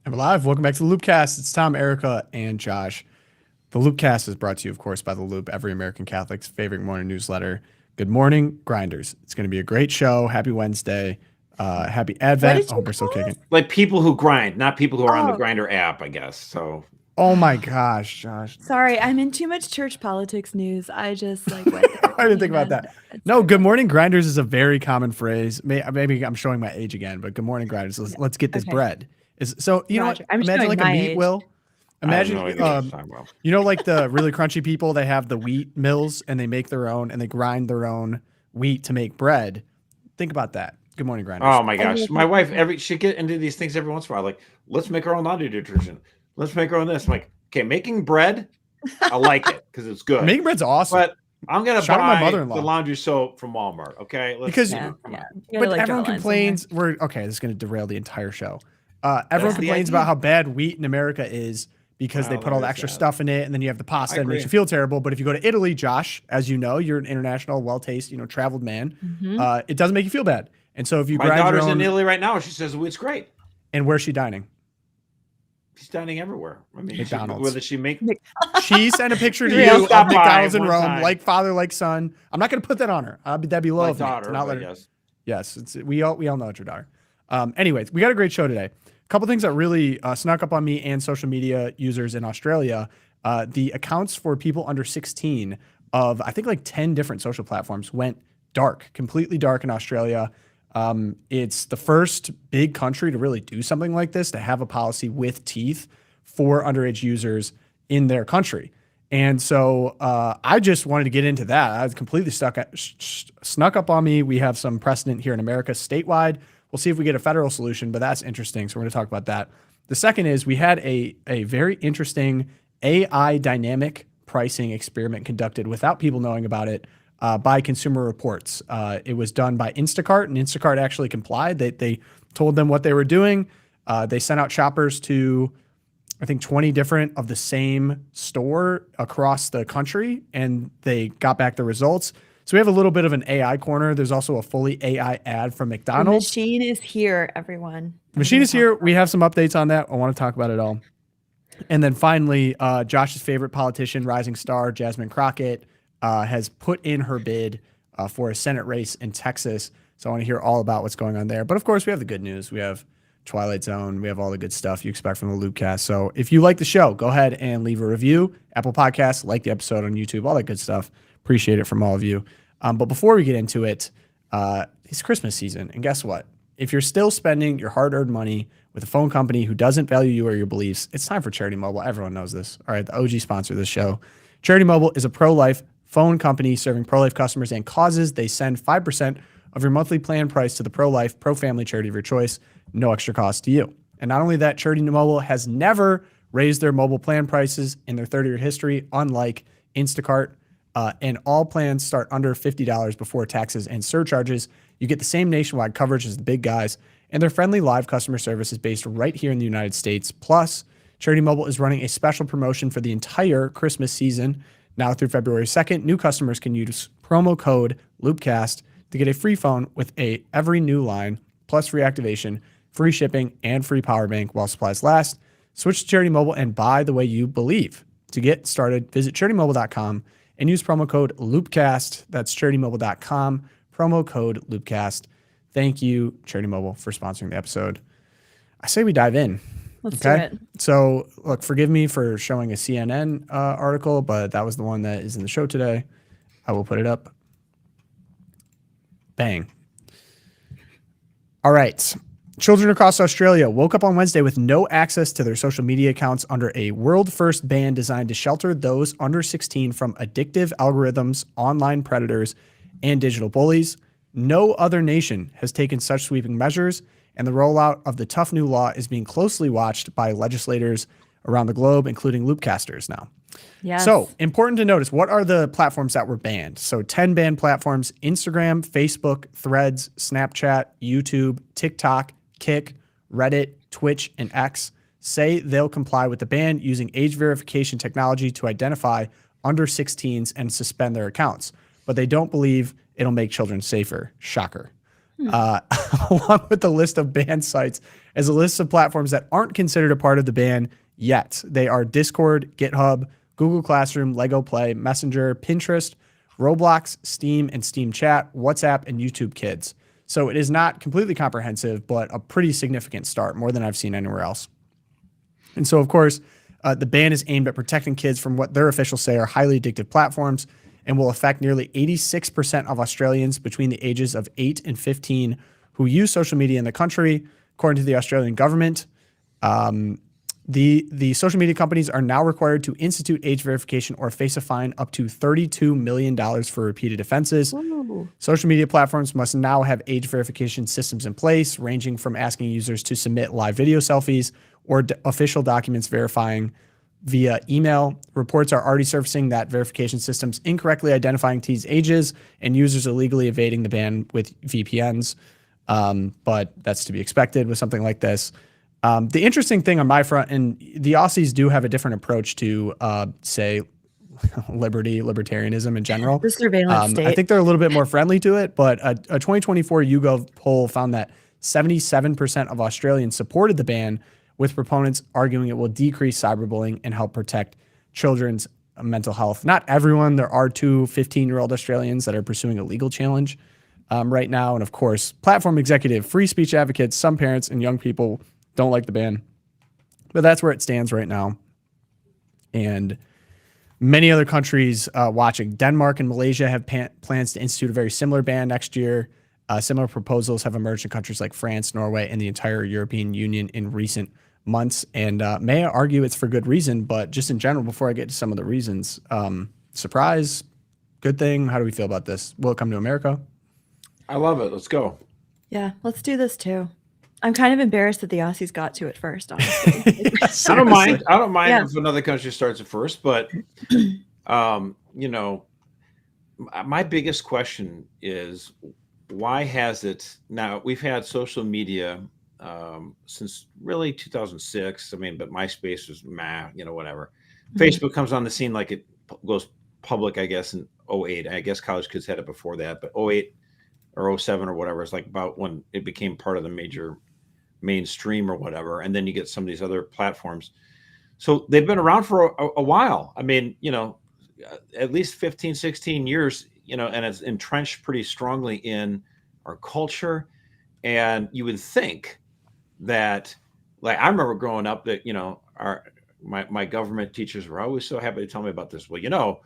And we're live. Welcome back to the LOOPCast. It's Tom, Erica, and Josh. The LOOPCast is brought to you, of course, by The Loop, every American Catholic's favorite morning newsletter. Good morning, Grinders. It's going to be a great show. Happy Wednesday. Happy Advent. I hope we're still kicking. Like people who grind, not people who are on the Grinder app, I guess. So. Oh my gosh, Josh. Sorry, I'm in too much church politics news. I just I didn't think about that. No, good morning, Grinders is a very common phrase. Maybe I'm showing my age again, but good morning, Grinders. Let's get this bread. So you know what? Imagine like a meat wheel. Imagine you know, like the really crunchy people, they have the wheat mills and they make their own and they grind their own wheat to make bread. Think about that. Good morning, Grinders. Oh my gosh. My wife she get into these things every once in a while. Like, let's make our own laundry detergent. Let's make our own this. I'm like, okay, making bread, I like it because it's good. Making bread's awesome. But I'm gonna buy my mother-in-law the laundry soap from Walmart. Okay, but everyone complains. This is going to derail the entire show. Everyone complains about how bad wheat in America is because they put all the extra stuff in it, and then you have the pasta and it makes you feel terrible. But if you go to Italy, Josh, as you know, you're an international, well-tasted, traveled man. It doesn't make you feel bad. And so if you grind daughter's in Italy right now, she says it's great. And where's she dining? She's dining everywhere. I mean, McDonald's. Whether she make she sent a picture to you of McDonald's in Rome, like father, like son. I'm not going to put that on her. That'd be low of me to not let her. Yes, we all know it's your daughter. Anyways, we got a great show today. A couple things that really snuck up on me and social media users in Australia. The accounts for people under 16 of I think like 10 different social platforms went dark, completely dark in Australia. It's the first big country to really do something like this, to have a policy with teeth for underage users in their country. And so I just wanted to get into that. I was completely snuck up on me. We have some precedent here in America statewide. We'll see if we get a federal solution, but that's interesting. So we're going to talk about that. The second is we had a very interesting AI dynamic pricing experiment conducted without people knowing about it. By Consumer Reports. It was done by Instacart, and Instacart actually complied. They told them what they were doing. They sent out shoppers to, I think, 20 different of the same store across the country, and they got back the results. So we have a little bit of an AI corner. There's also a fully AI ad from McDonald's. The machine is here, everyone. The machine is here. We have some updates on that. I want to talk about it all. And then finally, Josh's favorite politician, rising star, Jasmine Crockett, has put in her bid for a Senate race in Texas. So I want to hear all about what's going on there. But of course, we have the good news. We have Twilight Zone. We have all the good stuff you expect from the LOOPCast. So if you like the show, go ahead and leave a review. Apple Podcasts, like the episode on YouTube, all that good stuff. Appreciate it from all of you. But before we get into it, it's Christmas season. And guess what? If you're still spending your hard-earned money with a phone company who doesn't value you or your beliefs, it's time for Charity Mobile. Everyone knows this. All right, the OG sponsor of this show. Charity Mobile is a pro-life phone company serving pro-life customers and causes. They send 5% of your monthly plan price to the pro-life, pro-family charity of your choice, no extra cost to you. And not only that, Charity Mobile has never raised their mobile plan prices in their 30-year history, unlike Instacart. And all plans start under $50 before taxes and surcharges. You get the same nationwide coverage as the big guys, and their friendly live customer service is based right here in the United States. Plus, Charity Mobile is running a special promotion for the entire Christmas season. Now through February 2nd, new customers can use promo code LOOPCAST to get a free phone with every new line, plus free activation, free shipping, and free power bank while supplies last. Switch to Charity Mobile and buy the way you believe. To get started, visit CharityMobile.com and use promo code LOOPCAST. That's CharityMobile.com, promo code LOOPCAST. Thank you, Charity Mobile, for sponsoring the episode. I say we dive in. Let's do it. So, look, forgive me for showing a CNN article, but that was the one that is in the show today. I will put it up. Bang. All right. Children across Australia woke up on Wednesday with no access to their social media accounts under a world-first ban designed to shelter those under 16 from addictive algorithms, online predators, and digital bullies. No other nation has taken such sweeping measures, and the rollout of the tough new law is being closely watched by legislators around the globe, including loopcasters now. Yes. So, important to notice, what are the platforms that were banned? So, 10 banned platforms: Instagram, Facebook, Threads, Snapchat, YouTube, TikTok, Kick, Reddit, Twitch, and X say they'll comply with the ban using age verification technology to identify under 16s and suspend their accounts. But they don't believe it'll make children safer. Shocker. Along with the list of banned sites as a list of platforms that aren't considered a part of the ban yet. They are Discord, GitHub, Google Classroom, Lego Play, Messenger, Pinterest, Roblox, Steam and Steam Chat, WhatsApp, and YouTube Kids. So it is not completely comprehensive, but a pretty significant start, more than I've seen anywhere else. And so, of course, the ban is aimed at protecting kids from what their officials say are highly addictive platforms and will affect nearly 86% of Australians between the ages of 8 and 15 who use social media in the country, according to the Australian government. The social media companies are now required to institute age verification or face a fine up to $32 million for repeated offenses. Ooh. Social media platforms must now have age verification systems in place, ranging from asking users to submit live video selfies or official documents verifying via email. Reports are already surfacing that verification systems incorrectly identifying teens' ages and users illegally evading the ban with VPNs. But that's to be expected with something like this. The interesting thing on my front, and the Aussies do have a different approach to, say, libertarianism in general. The surveillance state. I think they're a little bit more friendly to it, but a 2024 YouGov poll found that 77% of Australians supported the ban, with proponents arguing it will decrease cyberbullying and help protect children's mental health. Not everyone. There are 2 15-year-old Australians that are pursuing a legal challenge right now. And of course, platform executive, free speech advocates, some parents and young people don't like the ban. But that's where it stands right now. And many other countries watching. Denmark and Malaysia have plans to institute a very similar ban next year. Similar proposals have emerged in countries like France, Norway, and the entire European Union in recent months. And may I argue it's for good reason, but just in general, before I get to some of the reasons, surprise, good thing. How do we feel about this? Will it come to America? I love it. Let's go. Yeah, let's do this too. I'm kind of embarrassed that the Aussies got to it first, honestly. I don't mind. I don't mind Yeah. if another country starts it first, but my biggest question is, why has it now? We've had social media since really 2006. I mean, but MySpace was whatever. Facebook comes on the scene like it goes public, I guess, in 08. I guess college kids had it before that, but 08 or 07 or whatever is like about when it became part of the major mainstream or whatever. And then you get some of these other platforms. So they've been around for a while. I mean, at least 15, 16 years, and it's entrenched pretty strongly in our culture. And you would think that, like, I remember growing up that, my government teachers were always so happy to tell me about this. Well,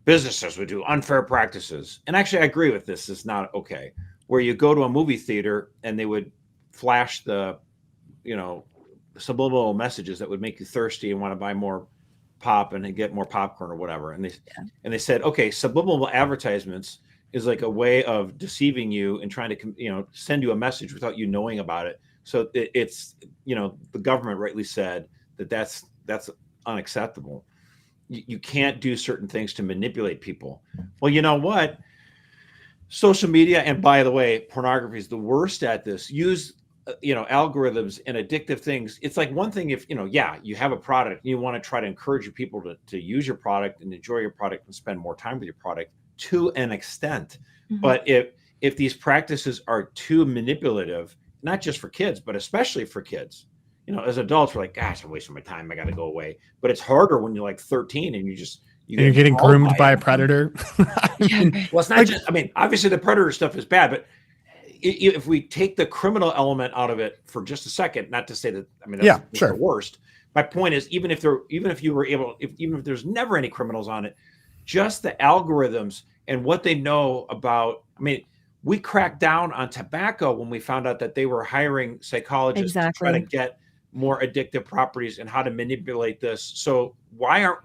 businesses would do unfair practices. And actually, I agree with this. It's not okay. Where you go to a movie theater and they would flash the, subliminal messages that would make you thirsty and want to buy more pop and get more popcorn or whatever. And they said, okay, subliminal advertisements is like a way of deceiving you and trying to, send you a message without you knowing about it. So it's, the government rightly said that's unacceptable. You can't do certain things to manipulate people. Well, you know what? Social media, and by the way, pornography is the worst at this. Use, algorithms and addictive things. It's like one thing if, you have a product and you want to try to encourage your people to use your product and enjoy your product and spend more time with your product to an extent. Mm-hmm. But if these practices are too manipulative, not just for kids, but especially for kids, as adults, we're like, gosh, I'm wasting my time. I got to go away. But it's harder when you're like 13 and you're getting groomed by a predator. Well, it's not just, obviously the predator stuff is bad, but if we take the criminal element out of it for just a second, not to say that, that's the worst. My point is, even if there's never any criminals on it, just the algorithms and what they know about, we cracked down on tobacco when we found out that they were hiring psychologists to try to get more addictive properties and how to manipulate this. So why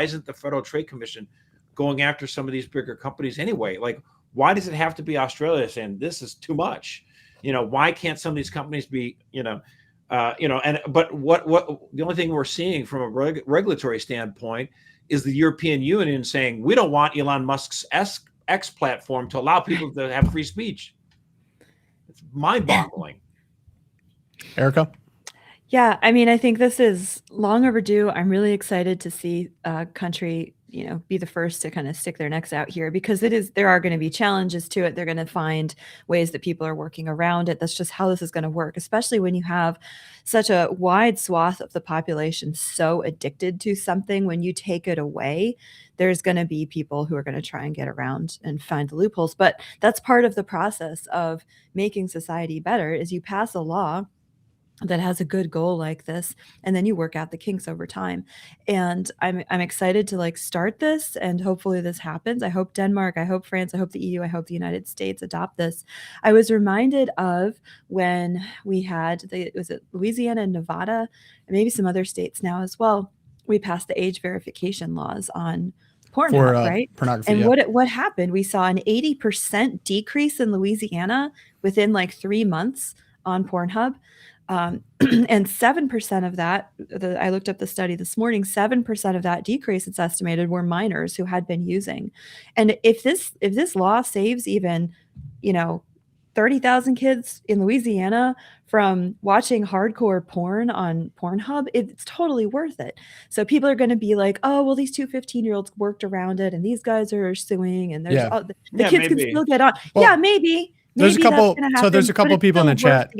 isn't the Federal Trade Commission going after some of these bigger companies anyway? Like, why does it have to be Australia saying this is too much? Why can't some of these companies be, but what the only thing we're seeing from a regulatory standpoint is the European Union saying, we don't want Elon Musk's X platform to allow people to have free speech. It's mind-boggling. Erica? Yeah, I think this is long overdue. I'm really excited to see a country be the first to kind of stick their necks out here, because there are going to be challenges to it. They're going to find ways that people are working around it. That's just how this is going to work, especially when you have such a wide swath of the population so addicted to something. When you take it away, there's going to be people who are going to try and get around and find the loopholes. But that's part of the process of making society better, is you pass a law that has a good goal like this, and then you work out the kinks over time. And I'm excited to like start this, and hopefully this happens. I hope Denmark, I hope France, I hope the EU, I hope the United States adopt this. I was reminded of when we had was it Louisiana and Nevada, and maybe some other states now as well. We passed the age verification laws on Pornhub, right? Pornography. And what happened? We saw an 80% decrease in Louisiana within like 3 months on Pornhub. And 7% of that, I looked up the study this morning, 7% of that decrease, it's estimated, were minors who had been using. And if this law saves even, 30,000 kids in Louisiana from watching hardcore porn on Pornhub, it's totally worth it. So people are going to be like, oh, well, these two 15-year-olds worked around it, and these guys are suing, and there's the kids can still get on. Well, maybe. There's a couple. So there's a couple people in the chat.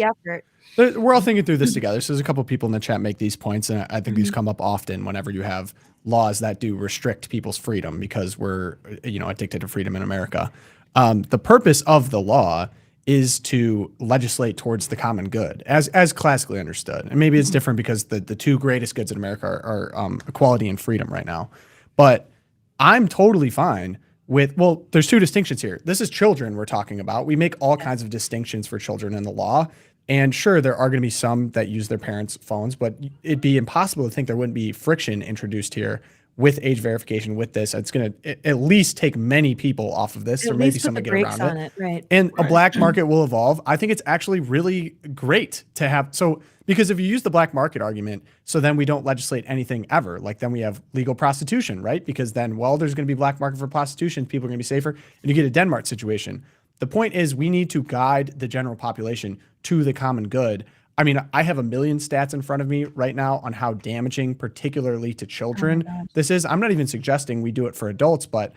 We're all thinking through this together. So there's a couple people in the chat make these points, and I think these come up often whenever you have laws that do restrict people's freedom, because we're addicted to freedom in America. The purpose of the law is to legislate towards the common good, as classically understood. And maybe it's different because the two greatest goods in America are equality and freedom right now. But I'm totally fine with, well, there's two distinctions here. This is children we're talking about. We make all kinds of distinctions for children in the law. And sure, there are going to be some that use their parents' phones, but it'd be impossible to think there wouldn't be friction introduced here with age verification with this. It's going to at least take many people off of this. There may be some to get around it. Right. And a black market will evolve. I think it's actually really great to have. So, because if you use the black market argument, so then we don't legislate anything ever. Like then we have legal prostitution, right? Because then, well, there's going to be black market for prostitution. People are going to be safer. And you get a Denmark situation. The point is we need to guide the general population to the common good. I mean, I have a million stats in front of me right now on how damaging, particularly to children, this is. I'm not even suggesting we do it for adults, but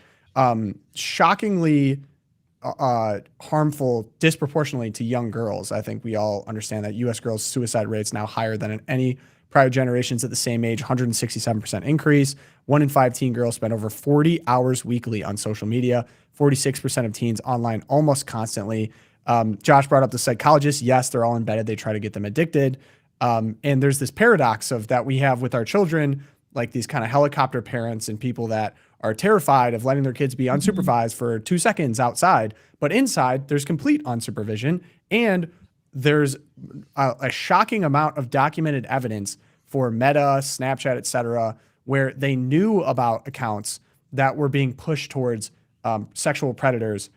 shockingly harmful disproportionately to young girls. I think we all understand that U.S. girls' suicide rates now higher than in any prior generations at the same age, 167% increase. 1 in 5 teen girls spend over 40 hours weekly on social media. 46% of teens online almost constantly. Josh brought up the psychologists. Yes, they're all embedded. They try to get them addicted. And there's this paradox of that we have with our children, like these kind of helicopter parents and people that are terrified of letting their kids be unsupervised for 2 seconds outside. But inside, there's complete unsupervision. And there's a shocking amount of documented evidence for Meta, Snapchat, et cetera, where they knew about accounts that were being pushed towards sexual predators,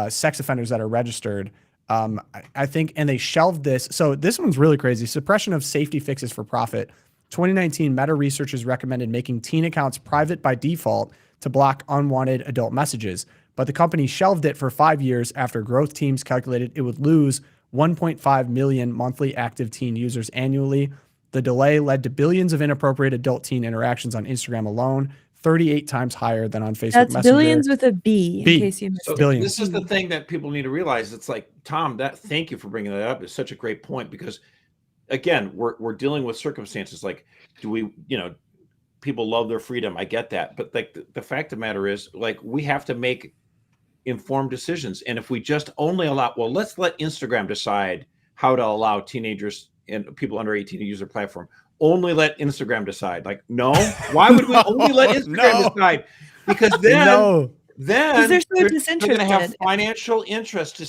sex offenders that are registered. I think, and they shelved this. So this one's really crazy. Suppression of safety fixes for profit. 2019, Meta researchers recommended making teen accounts private by default to block unwanted adult messages. But the company shelved it for 5 years after growth teams calculated it would lose 1.5 million monthly active teen users annually. The delay led to billions of inappropriate adult-teen interactions on Instagram alone, 38 times higher than on Facebook That's Messenger. Billions with a B, in case you missed it. Billions. This is the thing that people need to realize. It's like, Tom, thank you for bringing that up. It's such a great point because, again, we're dealing with circumstances like, do we, people love their freedom. I get that. But like the fact of the matter is, like, we have to make informed decisions. And if we just only allow, well, let's let Instagram decide how to allow teenagers and people under 18 to use their platform. Only let Instagram decide. Like, no, why would we only let Instagram decide? Because then they're so they're going to have financial interest to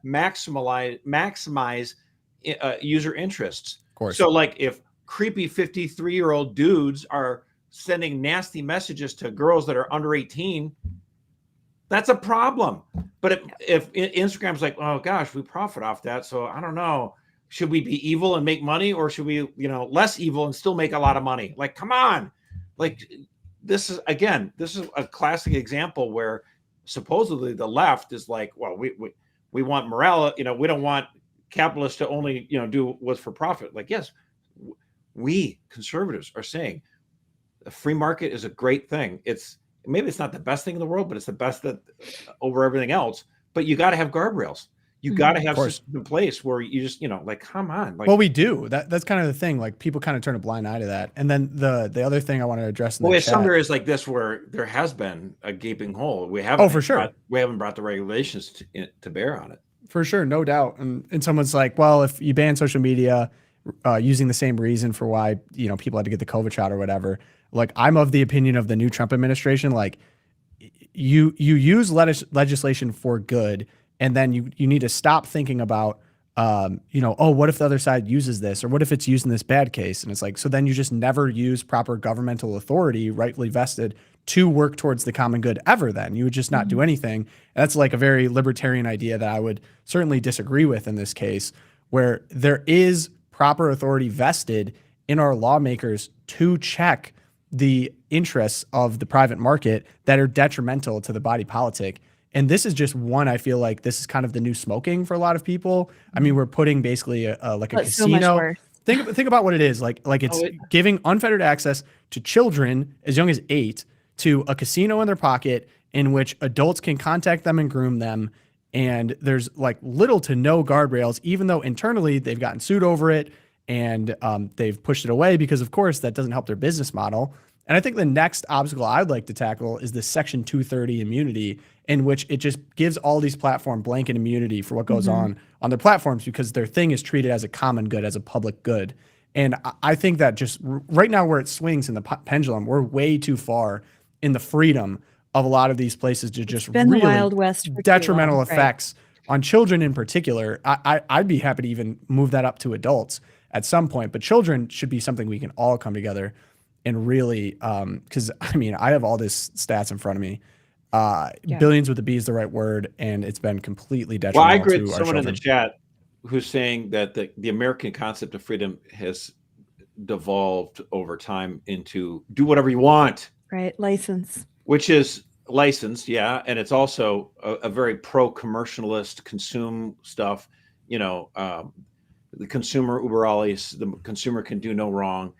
maximize user interests. Of course. So like if creepy 53-year-old dudes are sending nasty messages to girls that are under 18, that's a problem. But if Instagram's like, oh gosh, we profit off that, so I don't know. Should we be evil and make money, or should we, less evil and still make a lot of money? Like, come on. Like, this is a classic example where supposedly the left is like, well, we want morality, we don't want capitalists to only, do what's for profit. Like, yes, we conservatives are saying the free market is a great thing. It's maybe it's not the best thing in the world, but it's the best that over everything else. But you got to have guardrails. You got to have systems in place where you just, like, come on. Like, well, we do. That's kind of the thing. Like, people kind of turn a blind eye to that. And then the other thing I want to address in the chat. Some areas like this where there has been a gaping hole. We haven't. For sure. We haven't brought the regulations to bear on it. For sure, no doubt. And someone's like, well, if you ban social media using the same reason for why, people had to get the COVID shot or whatever, like, I'm of the opinion of the new Trump administration, like, you use legislation for good, and then you need to stop thinking about, what if the other side uses this, or what if it's used in this bad case? And it's like, so then you just never use proper governmental authority rightly vested to work towards the common good ever. Then you would just not do anything. And that's like a very libertarian idea that I would certainly disagree with in this case, where there is proper authority vested in our lawmakers to check the interests of the private market that are detrimental to the body politic. And this is just one. I feel like this is kind of the new smoking for a lot of people. I mean, we're putting basically like a casino. Think about what it is. Like it's giving unfettered access to children as young as 8 to a casino in their pocket in which adults can contact them and groom them. And there's like little to no guardrails, even though internally they've gotten sued over it and they've pushed it away because, of course, that doesn't help their business model. And I think the next obstacle I'd like to tackle is the Section 230 immunity, in which it just gives all these platform blanket immunity for what goes on their platforms because their thing is treated as a common good, as a public good. And I think that just right now where it swings in the pendulum, we're way too far in the freedom of a lot of these places to just been really the Wild West for detrimental effects on children in particular. I'd be happy to even move that up to adults at some point, but children should be something we can all come together and really, because I mean, I have all this stats in front of me. Billions with the B is the right word, and it's been completely detrimental. Well, I agree with to someone our in the chat who's saying that the American concept of freedom has devolved over time into do whatever you want. Right, license. Which is licensed, yeah, and it's also a very pro-commercialist consume stuff. The consumer uber alles, the consumer can do no wrong.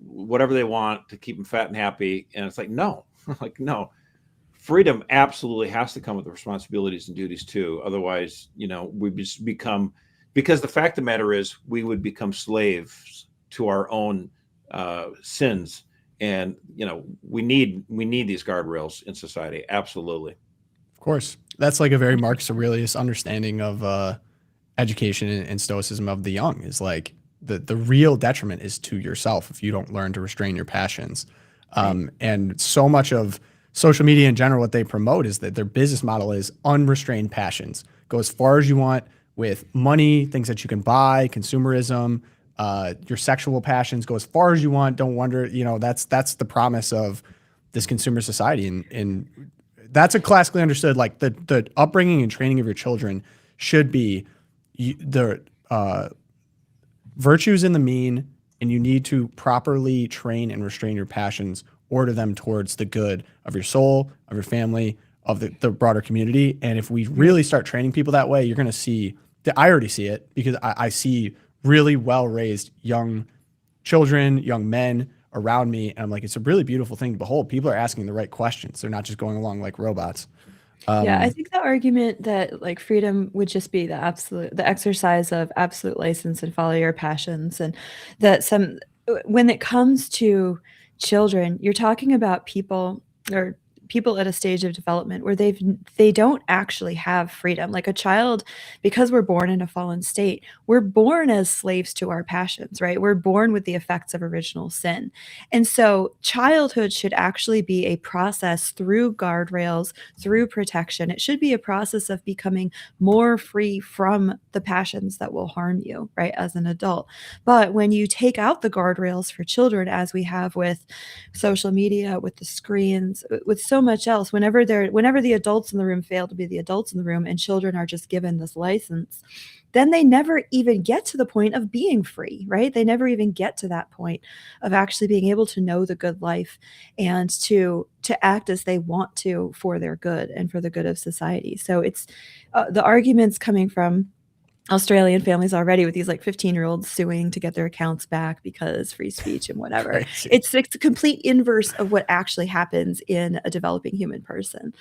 Whatever they want to keep them fat and happy. And it's like, no, no. Freedom absolutely has to come with the responsibilities and duties too. Otherwise, we just become, because the fact of the matter is we would become slaves to our own sins. And, we need these guardrails in society. Absolutely. Of course. That's like a very Marcus Aurelius understanding of education and stoicism of the young, is like the real detriment is to yourself if you don't learn to restrain your passions. And so much of social media in general, what they promote is that their business model is unrestrained passions. Go as far as you want with money, things that you can buy, consumerism, your sexual passions, go as far as you want. Don't wonder, that's the promise of this consumer society. And that's a classically understood, like the upbringing and training of your children should be the virtues in the mean, and you need to properly train and restrain your passions, order them towards the good of your soul, of your family, of the broader community. And if we really start training people that way, you're going to see that. I already see it because I see really well-raised young children, young men around me. And I'm like, it's a really beautiful thing to behold. People are asking the right questions. They're not just going along like robots. I think the argument that like freedom would just be the exercise of absolute license and follow your passions, and that when it comes to children, you're talking about people at a stage of development where they don't actually have freedom. Like a child, because we're born in a fallen state, we're born as slaves to our passions, right? We're born with the effects of original sin. And so childhood should actually be a process through guardrails, through protection. It should be a process of becoming more free from the passions that will harm you, right, as an adult. But when you take out the guardrails for children, as we have with social media, with the screens, with so much else, whenever the adults in the room fail to be the adults in the room and children are just given this license, then they never even get to the point of being free, right? They never even get to that point of actually being able to know the good life and to act as they want to for their good and for the good of society. So it's the arguments coming from Australian families already with these like 15-year-olds suing to get their accounts back because free speech and whatever. Crazy. It's a complete inverse of what actually happens in a developing human person.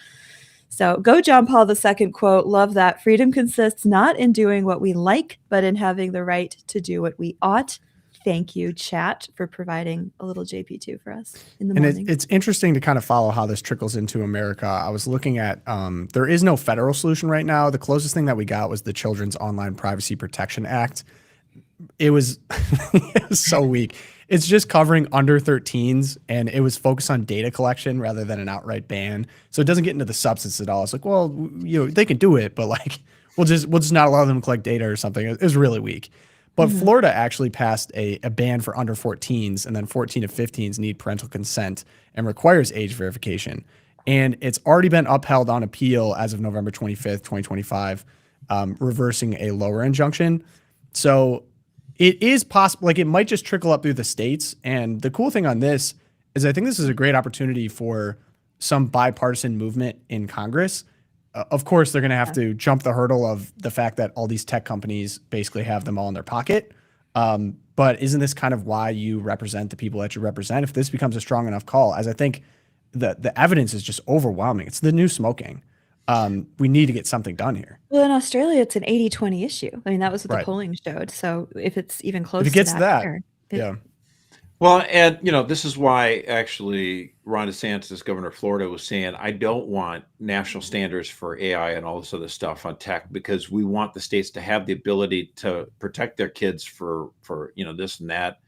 So go John Paul II quote, love that. Freedom consists not in doing what we like, but in having the right to do what we ought. Thank you, chat, for providing a little JP2 for us in the morning. And it's interesting to kind of follow how this trickles into America. I was looking at, there is no federal solution right now. The closest thing that we got was the Children's Online Privacy Protection Act. It was, it was so weak. It's just covering under 13s, and it was focused on data collection rather than an outright ban. So it doesn't get into the substance at all. It's like, well, you know, they can do it, but like, we'll just not allow them to collect data or something. It was really weak. But Florida actually passed a ban for under 14s, and then 14 to 15s need parental consent and requires age verification. And it's already been upheld on appeal as of November 25th, 2025, reversing a lower injunction. So it is possible, like it might just trickle up through the states. And the cool thing on this is I think this is a great opportunity for some bipartisan movement in Congress. Of course, they're going to have to jump the hurdle of the fact that all these tech companies basically have them all in their pocket. But isn't this kind of why you represent the people that you represent? If this becomes a strong enough call, as I think the evidence is just overwhelming. It's the new smoking. We need to get something done here. Well, in Australia, it's an 80-20 issue. I mean, that was what Right. the polling showed. So if it's even close If it gets to that, here, yeah. Well, and you know, this is why actually Ron DeSantis, governor of Florida, was saying, I don't want national standards for AI and all this other stuff on tech, because we want the states to have the ability to protect their kids for you know, this and that,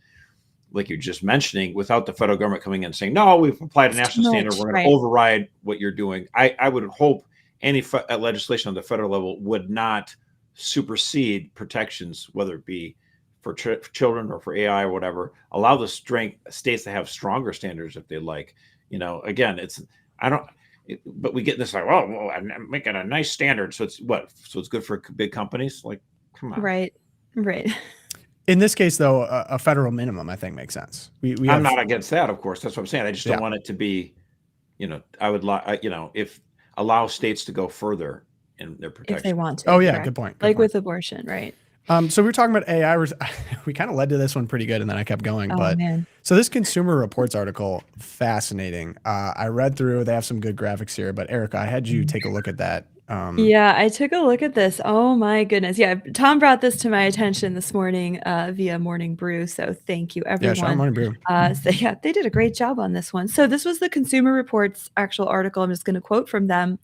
like you're just mentioning, without the federal government coming in and saying, no, we've applied a national standard, we're going to override what you're doing. I would hope any legislation on the federal level would not supersede protections, whether it be for children or for AI or whatever. Allow the states to have stronger standards if they like. You know, again, but we get this like, well, I'm making a nice standard, so it's what? So it's good for big companies? Like, come on. Right. In this case, though, a federal minimum, I think, makes sense. I'm not against that, of course. That's what I'm saying. I just don't want it to be, you know, I would like, you know, if allow states to go further in their protection. If they want to. Oh, yeah, correct. good point. Like with abortion, right? So we were talking about AI. We kind of led to this one pretty good, and then I kept going. Man. So this Consumer Reports article, fascinating. I read through. They have some good graphics here. But Erica, I had you take a look at that. Yeah, I took a look at this. Oh my goodness. Yeah, Tom brought this to my attention this morning via Morning Brew. So thank you, everyone. Yeah, Morning Brew. So yeah, they did a great job on this one. So this was the Consumer Reports actual article. I'm just going to quote from them.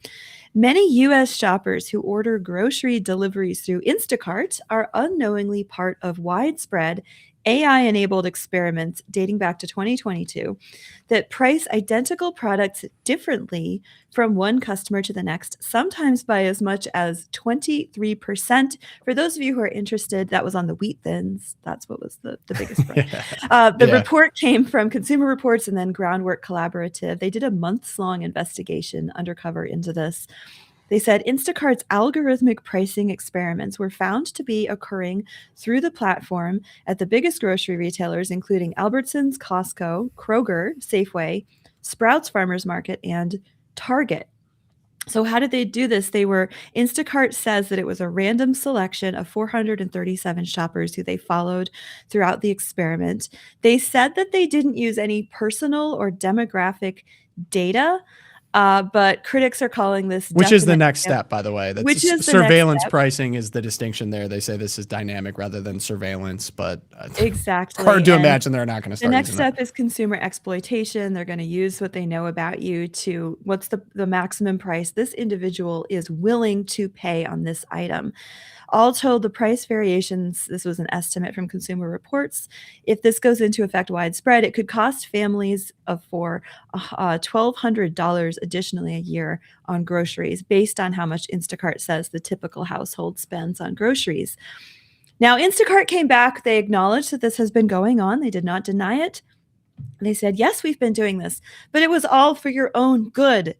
Many U.S. shoppers who order grocery deliveries through Instacart are unknowingly part of widespread AI-enabled experiments dating back to 2022 that price identical products differently from one customer to the next, sometimes by as much as 23%. For those of you who are interested, that was on the wheat thins. That's what was the biggest price. The report came from Consumer Reports and then Groundwork Collaborative. They did a months-long investigation undercover into this. They said Instacart's algorithmic pricing experiments were found to be occurring through the platform at the biggest grocery retailers, including Albertsons, Costco, Kroger, Safeway, Sprouts Farmers Market, and Target. So how did they do this? Instacart says that it was a random selection of 437 shoppers who they followed throughout the experiment. They said that they didn't use any personal or demographic data. But critics are calling this, which is the next step, by the way. That's which is surveillance pricing is the distinction there. They say this is dynamic rather than surveillance, but exactly hard to imagine they're not going to start. The next step is consumer exploitation. They're going to use what they know about you to what's the maximum price this individual is willing to pay on this item. All told, the price variations, this was an estimate from Consumer Reports. If this goes into effect widespread, it could cost families for $1,200 additionally a year on groceries, based on how much Instacart says the typical household spends on groceries. Now, Instacart came back. They acknowledged that this has been going on. They did not deny it. They said, yes, we've been doing this, but it was all for your own good.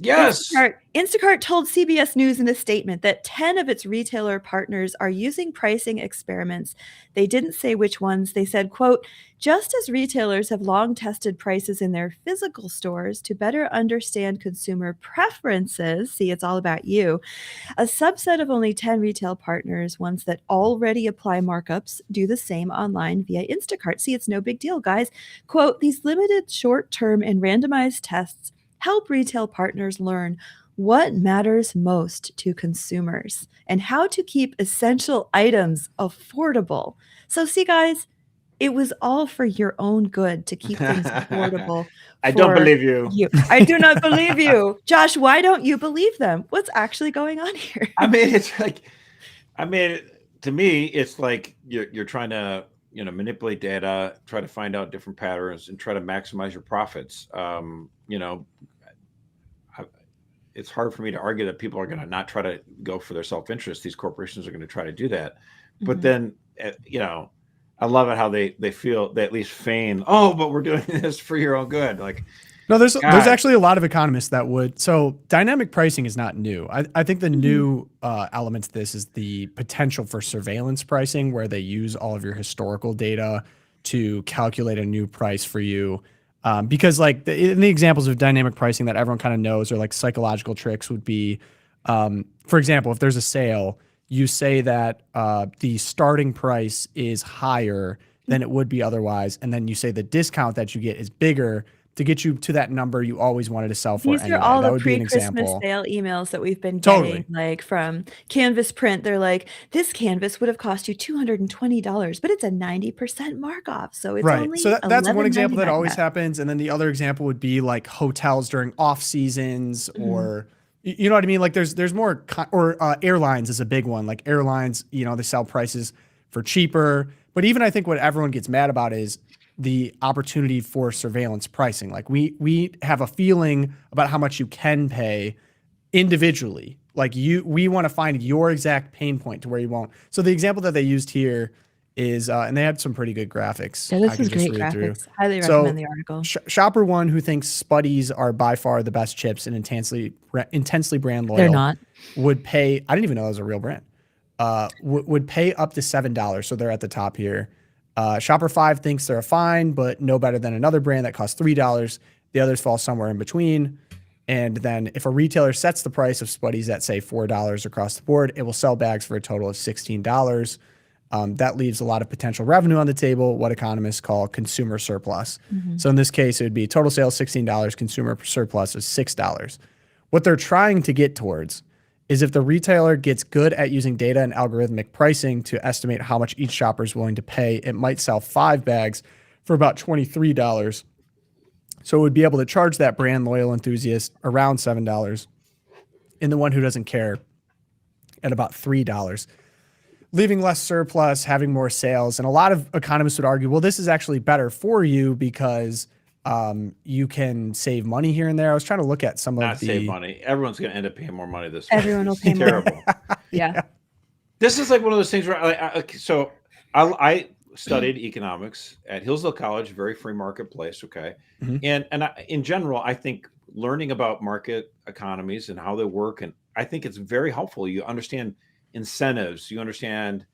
Yes. Instacart told CBS News in a statement that 10 of its retailer partners are using pricing experiments. They didn't say which ones. They said, quote, just as retailers have long tested prices in their physical stores to better understand consumer preferences, see, it's all about you, a subset of only 10 retail partners, ones that already apply markups, do the same online via Instacart. See, it's no big deal, guys. Quote, these limited short-term and randomized tests help retail partners learn what matters most to consumers and how to keep essential items affordable. So, see, guys, it was all for your own good to keep things affordable. I don't believe you. I do not believe you. Josh, why don't you believe them? What's actually going on here? I mean, it's like, to me, it's like you're trying to, manipulate data, try to find out different patterns and try to maximize your profits. It's hard for me to argue that people are going to not try to go for their self-interest. These corporations are going to try to do that. But then, I love it how they feel, they at least feign, oh, but we're doing this for your own good. Like, no, there's actually a lot of economists that would. So dynamic pricing is not new. I think the new element to this is the potential for surveillance pricing, where they use all of your historical data to calculate a new price for you. Because like in the examples of dynamic pricing that everyone kind of knows, or like psychological tricks would be, for example, if there's a sale, you say that the starting price is higher than it would be otherwise. And then you say the discount that you get is bigger to get you to that number you always wanted to sell for. These anyway. are all that the would be an pre-Christmas example. sale emails that we've been getting, Totally. like from Canvas Print. They're like, this canvas would have cost you $220, but it's a 90% markup. So it's Right. only So that's one example that $11.99 always happens. And then the other example would be like hotels during off seasons, or you know what I mean? Like there's more, or airlines is a big one. Like airlines, they sell prices for cheaper. But even I think what everyone gets mad about is the opportunity for surveillance pricing. Like we have a feeling about how much you can pay individually. Like we want to find your exact pain point to where you won't. So the example that they used here is, and they had some pretty good graphics. Yeah, this is great graphics. Highly recommend the article. Shopper one, who thinks Spuddies are by far the best chips and intensely brand loyal, They're not. would pay. I didn't even know that was a real brand. Would pay up to $7. So they're at the top here. Shopper 5 thinks they're fine, but no better than another brand that costs $3. The others fall somewhere in between. And then if a retailer sets the price of Spuddies at, say, $4 across the board, it will sell bags for a total of $16. That leaves a lot of potential revenue on the table, what economists call consumer surplus. So in this case, it would be total sales $16, consumer surplus is $6. What they're trying to get towards is if the retailer gets good at using data and algorithmic pricing to estimate how much each shopper is willing to pay, it might sell 5 bags for about $23. So it would be able to charge that brand loyal enthusiast around $7 and the one who doesn't care at about $3, leaving less surplus, having more sales. And a lot of economists would argue, well, this is actually better for you because you can save money here and there. I was trying to look at some Not of the save money. Everyone's going to end up paying more money this way. Everyone will It's pay more. terrible. Yeah. This is like one of those things where I studied economics at Hillsdale College, very free marketplace. Okay. And in general, I think learning about market economies and how they work, and I think it's very helpful. You understand incentives, you understand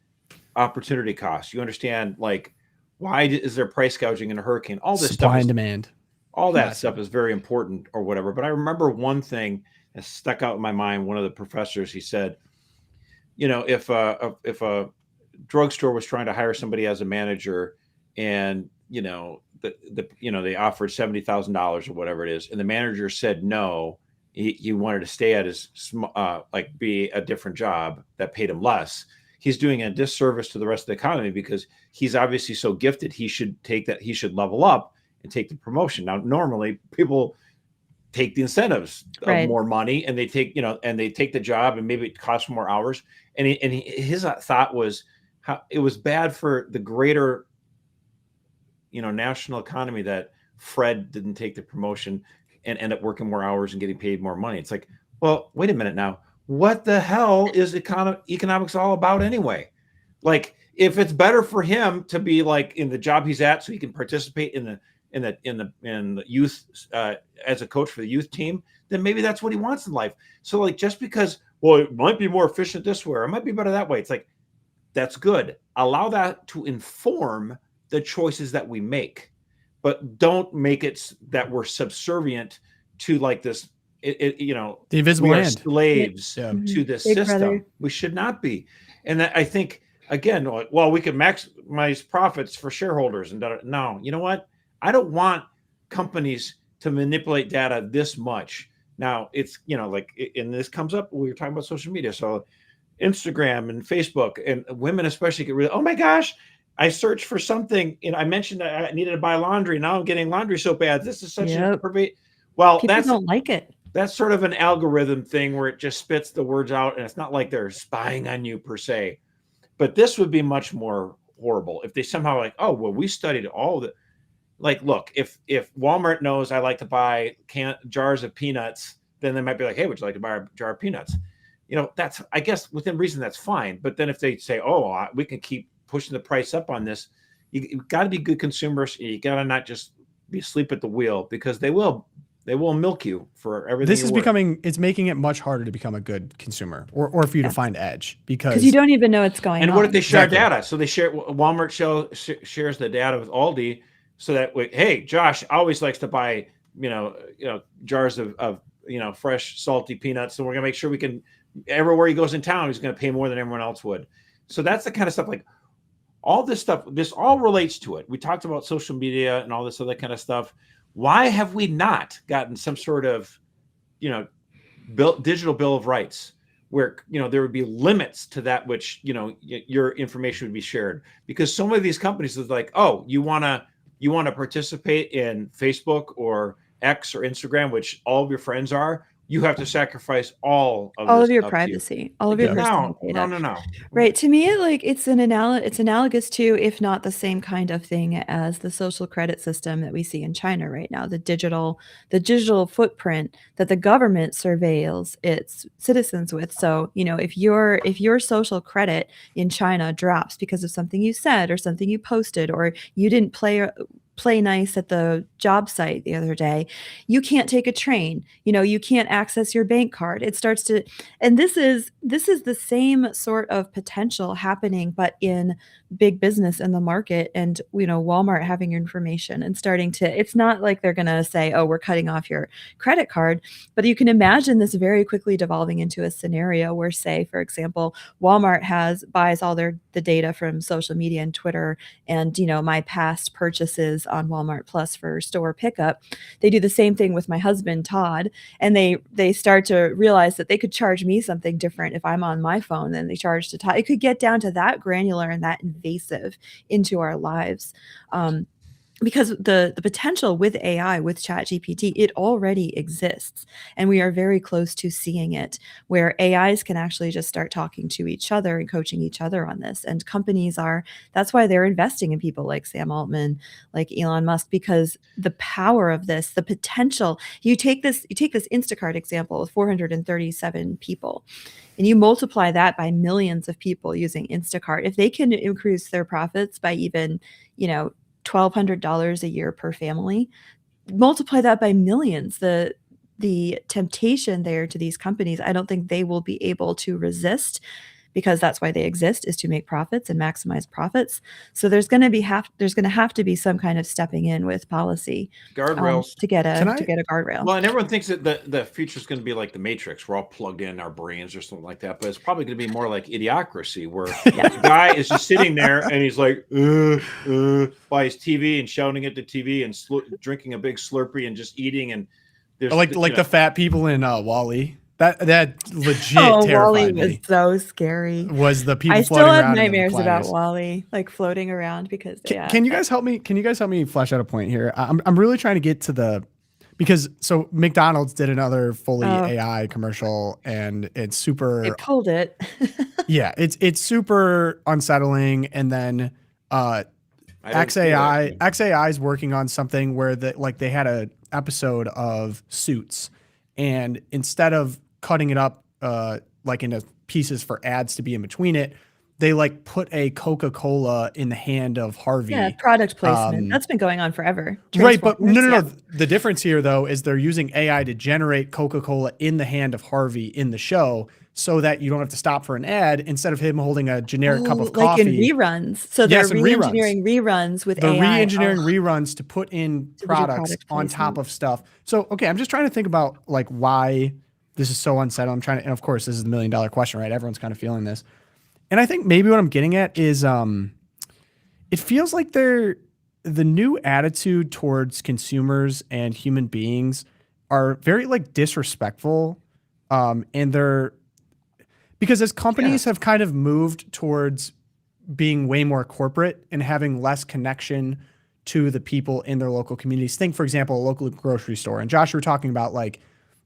opportunity costs, you understand like, why is there price gouging in a hurricane? All this supply stuff and demand. All that stuff is very important or whatever. But I remember one thing that stuck out in my mind. One of the professors, he said, if a drugstore was trying to hire somebody as a manager, and they offered $70,000 or whatever it is, and the manager said no, he wanted to stay at his be a different job that paid him less. He's doing a disservice to the rest of the economy because he's obviously so gifted. He should level up and take the promotion. Now, normally people take the incentives of more money, and they take the job, and maybe it costs more hours. And his thought was how it was bad for the greater, national economy that Fred didn't take the promotion and end up working more hours and getting paid more money. It's like, well, wait a minute now. What the hell is economics all about anyway? Like, if it's better for him to be like in the job he's at so he can participate in the in the youth as a coach for the youth team, then maybe that's what he wants in life. So like, just because, well, it might be more efficient this way, or it might be better that way. It's like, that's good. Allow that to inform the choices that we make, but don't make it that we're subservient to like this, the invisible we are hand. slaves to this Big system. brother. We should not be. And I think, again, well, we can maximize profits for shareholders. And no, you know what? I don't want companies to manipulate data this much. Now it's, like, and this comes up, we were talking about social media. So Instagram and Facebook, and women especially get really, oh my gosh, I searched for something, I mentioned that I needed to buy laundry. Now I'm getting laundry soap ads. This is such a pervade. Well, People don't like it. That's sort of an algorithm thing where it just spits the words out, and it's not like they're spying on you per se. But this would be much more horrible if they somehow like, oh, well, we studied all the, like, look, if Walmart knows I like to buy jars of peanuts, then they might be like, hey, would you like to buy a jar of peanuts? That's, I guess, within reason, that's fine. But then if they say, oh, we can keep pushing the price up on this, you've got to be good consumers. You got to not just be asleep at the wheel, because they will milk you for everything. This is it's making it much harder to become a good consumer, or for you to find edge, because you don't even know what's going on. And what if they share data? So they share, Walmart shares the data with Aldi, so that way, hey, Josh always likes to buy, jars of fresh salty peanuts, and we're gonna make sure we can, everywhere he goes in town, he's gonna pay more than everyone else would. So that's the kind of stuff, like all this stuff. This all relates to it. We talked about social media and all this other kind of stuff. Why have we not gotten some sort of, digital bill of rights where, there would be limits to that which, your information would be shared? Because so many of these companies is like, oh, you want to participate in Facebook or X or Instagram, which all of your friends are, you have to sacrifice all of your privacy, all of your personal data. No. Right. To me, it's analogous to, if not the same kind of thing as the social credit system that we see in China right now, the digital footprint that the government surveils its citizens with. So, if your social credit in China drops because of something you said or something you posted, or you didn't play nice at the job site the other day, you can't take a train, you can't access your bank card. It starts to, and this is the same sort of potential happening, but in big business in the market, and Walmart having your information and starting to, it's not like they're going to say, oh, we're cutting off your credit card, but you can imagine this very quickly devolving into a scenario where, say, for example, Walmart buys all the data from social media and Twitter, and my past purchases on Walmart Plus for store pickup. They do the same thing with my husband, Todd, and they start to realize that they could charge me something different if I'm on my phone than they charge to Todd. It could get down to that granular and that invasive into our lives. Because the potential with AI, with ChatGPT, it already exists. And we are very close to seeing it, where AIs can actually just start talking to each other and coaching each other on this. And companies that's why they're investing in people like Sam Altman, like Elon Musk, because the power of this, the potential, you take this Instacart example with 437 people, and you multiply that by millions of people using Instacart. If they can increase their profits by even, $1,200 a year per family, multiply that by millions. The temptation there to these companies, I don't think they will be able to resist, because that's why they exist, is to make profits and maximize profits. So there's going to have to be some kind of stepping in with policy, guardrails, to get a guardrail. Well, and everyone thinks that the future is going to be like the Matrix. We're all plugged in our brains or something like that. But it's probably going to be more like Idiocracy, where the guy is just sitting there and he's like, by his TV and shouting at the TV and drinking a big Slurpee and just eating. And there's the fat people in Wall-E. That legit terrified Wall-E me. was so scary. Was the people I floating still have around nightmares about Wall-E, like floating around, because Can you guys help me? Can you guys help me flesh out a point here? I'm really trying to get to because McDonald's did another fully AI commercial, and it's super. It pulled it. Yeah, it's super unsettling, and then XAI is working on something where they had an episode of Suits, and instead of cutting it up into pieces for ads to be in between it, they like put a Coca-Cola in the hand of Harvey. Yeah, product placement. That's been going on forever. Right, but no. Transformers, The difference here, though, is they're using AI to generate Coca-Cola in the hand of Harvey in the show, so that you don't have to stop for an ad instead of him holding a generic cup of like in coffee. reruns. So they're Yes, in reruns. re-engineering reruns with They're AI. re-engineering reruns to put in do products product on top placement. of stuff. So, okay, I'm just trying to think about like why this is so unsettling. I'm trying to, and of course, this is the $1 million question, right? Everyone's kind of feeling this. And I think maybe what I'm getting at is it feels like the new attitude towards consumers and human beings are very like disrespectful. And they're, because as companies have kind of moved towards being way more corporate and having less connection to the people in their local communities. Think, for example, a local grocery store. And Josh, you were talking about like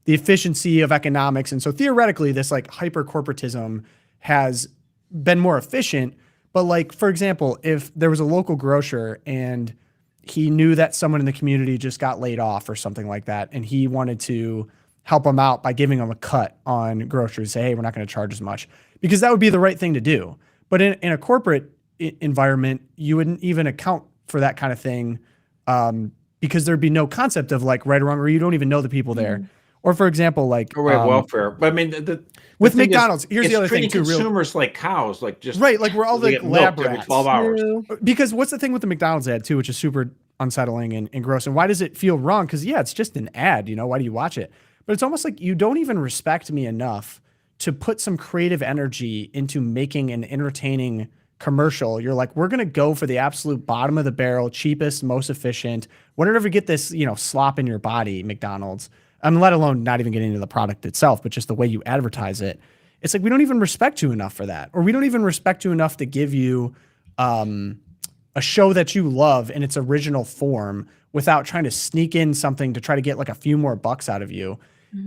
the efficiency of economics. And so theoretically, this like hyper corporatism has been more efficient. But like, for example, if there was a local grocer and he knew that someone in the community just got laid off or something like that, and he wanted to help them out by giving them a cut on groceries, say, hey, we're not going to charge as much, because that would be the right thing to do. But in a corporate environment, you wouldn't even account for that kind of thing, because there'd be no concept of like right or wrong, or you don't even know the people there. Or for example, like welfare. But I mean, with McDonald's, here's the other thing too. Consumers like cows, like just right, like we're all like lab every rats. 12 hours. Because what's the thing with the McDonald's ad too, which is super unsettling and gross. And why does it feel wrong? Because yeah, it's just an ad. You know, why do you watch it? But it's almost like you don't even respect me enough to put some creative energy into making an entertaining commercial. You're like, we're going to go for the absolute bottom of the barrel, cheapest, most efficient. Whatever, get this, you know, slop in your body, McDonald's. Let alone not even getting into the product itself, but just the way you advertise it. It's like, we don't even respect you enough for that. Or we don't even respect you enough to give you a show that you love in its original form without trying to sneak in something to try to get like a few more bucks out of you.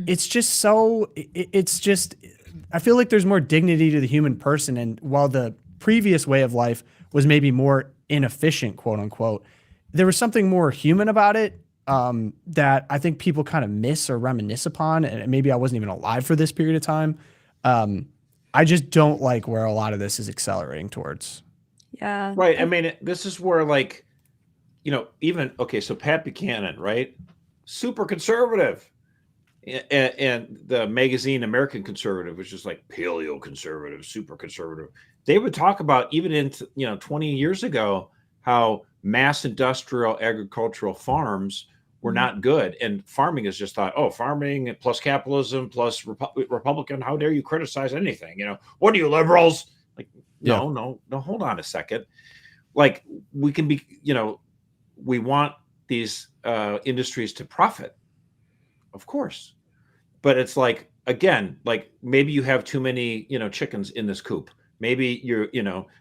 It's just so, it's just, I feel like there's more dignity to the human person. And while the previous way of life was maybe more inefficient, quote unquote, there was something more human about it that I think people kind of miss or reminisce upon. And maybe I wasn't even alive for this period of time. I just don't like where a lot of this is accelerating towards. Yeah. Right. I mean, this is where like, you know, even, okay, so Pat Buchanan, right? Super conservative. And the magazine American Conservative, which is like paleo conservative, super conservative. They would talk about even in 20 years ago how mass industrial agricultural farms were not good, and farming is just thought, oh, farming plus capitalism plus Republican. How dare you criticize anything? You know, what are you liberals? Like, no, hold on a second. Like, we can be, we want these industries to profit, of course. But it's like, again, like maybe you have too many, chickens in this coop. Maybe you're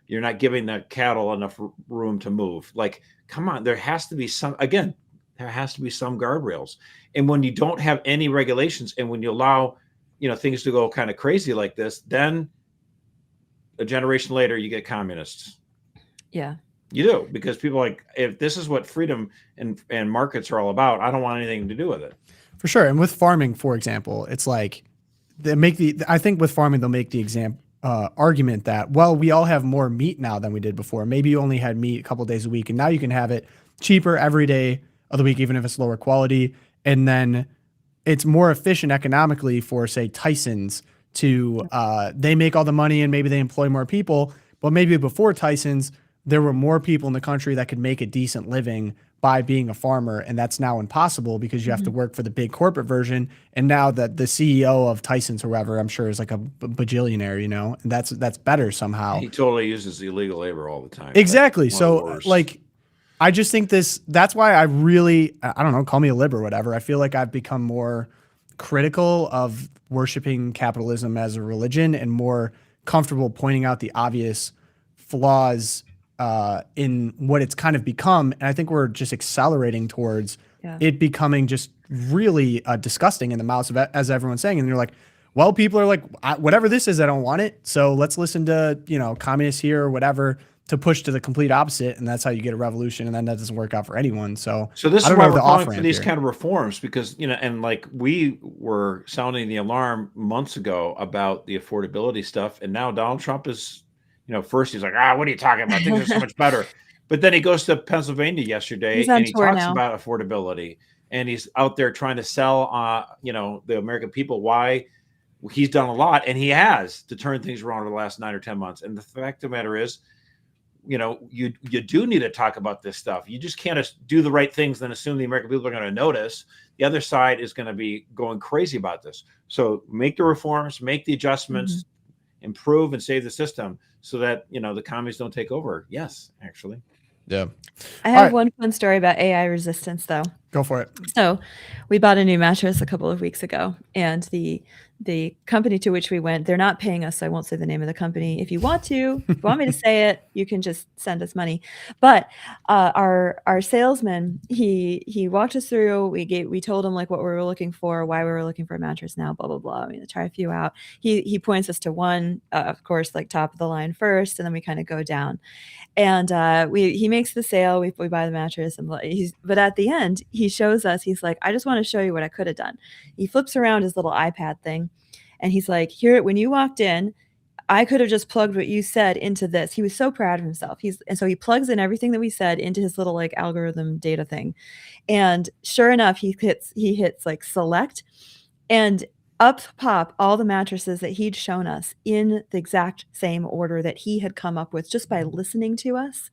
not giving the cattle enough room to move. Like, come on, there has to be some guardrails. And when you don't have any regulations, and when you allow, things to go kind of crazy like this, then a generation later you get communists. Yeah. You do, because people are like, if this is what freedom and markets are all about, I don't want anything to do with it. For sure. And with farming, for example, it's like I think with farming, they'll make the argument that, well, we all have more meat now than we did before. Maybe you only had meat a couple days a week, and now you can have it cheaper every day of the week, even if it's lower quality. And then it's more efficient economically for, say, Tyson's to, they make all the money and maybe they employ more people. But maybe before Tyson's, there were more people in the country that could make a decent living by being a farmer, and that's now impossible because you have to work for the big corporate version. And now that the CEO of Tyson's or whoever, I'm sure, is like a bajillionaire, and that's better somehow. He totally uses illegal labor all the time. Exactly. So like, I just think that's why I don't know, call me a liberal or whatever. I feel like I've become more critical of worshiping capitalism as a religion and more comfortable pointing out the obvious flaws in what it's kind of become. And I think we're just accelerating towards it becoming just really disgusting in the mouths of, as everyone's saying. And you're like, well, people are like, whatever this is, I don't want it. So let's listen to, communists here or whatever to push to the complete opposite. And that's how you get a revolution. And then that doesn't work out for anyone. So this is why we're calling for these kind of reforms, because, and like we were sounding the alarm months ago about the affordability stuff. And now Donald Trump is first he's like, what are you talking about? Things are so much better. But then he goes to Pennsylvania yesterday He's on and he tour talks now. about affordability, and he's out there trying to sell, the American people why he's done a lot, and he has, to turn things around over the last 9 or 10 months. And the fact of the matter is, you do need to talk about this stuff. You just can't do the right things and assume the American people are going to notice. The other side is going to be going crazy about this. So make the reforms, make the adjustments, improve and save the system so that, the commies don't take over. Yes, actually. Yeah. I have one fun story about AI resistance, though. Go for it. So we bought a new mattress a couple of weeks ago, and the company to which we went, they're not paying us, so I won't say the name of the company. If you want me to say it, you can just send us money. But our salesman, he walked us through. We told him like what we were looking for, why we were looking for a mattress now, blah blah blah. I mean, to try a few out. He points us to one, of course, like top of the line first, and then we kind of go down. And he makes the sale. We buy the mattress, but at the end he shows us. He's like, I just want to show you what I could have done. He flips around his little iPad thing, and he's like, here, when you walked in, I could have just plugged what you said into this. He was so proud of himself. And so he plugs in everything that we said into his little like algorithm data thing, and sure enough, he hits like select, and up pop all the mattresses that he'd shown us in the exact same order that he had come up with just by listening to us.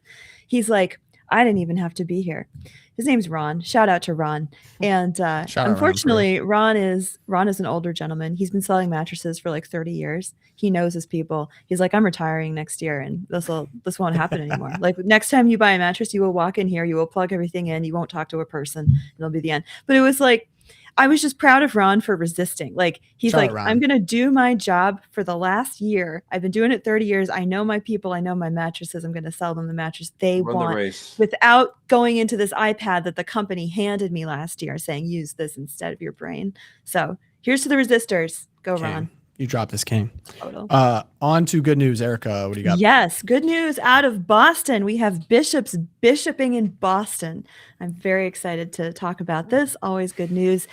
He's like, I didn't even have to be here. His name's Ron. Shout out to Ron. And unfortunately, Ron is an older gentleman. He's been selling mattresses for like 30 years. He knows his people. He's like, I'm retiring next year, and this won't happen anymore. Like next time you buy a mattress, you will walk in here, you will plug everything in, you won't talk to a person, and it'll be the end. But it was like, I was just proud of Ron for resisting. Like, he's like, I'm going to do my job for the last year. I've been doing it 30 years. I know my people. I know my mattresses. I'm going to sell them the mattress they want without going into this iPad that the company handed me last year saying, use this instead of your brain. So here's to the resistors. Go, King. Ron. You dropped this, King. Total. On to good news. Erica, what do you got? Yes, good news out of Boston. We have bishops bishoping in Boston. I'm very excited to talk about this. Always good news.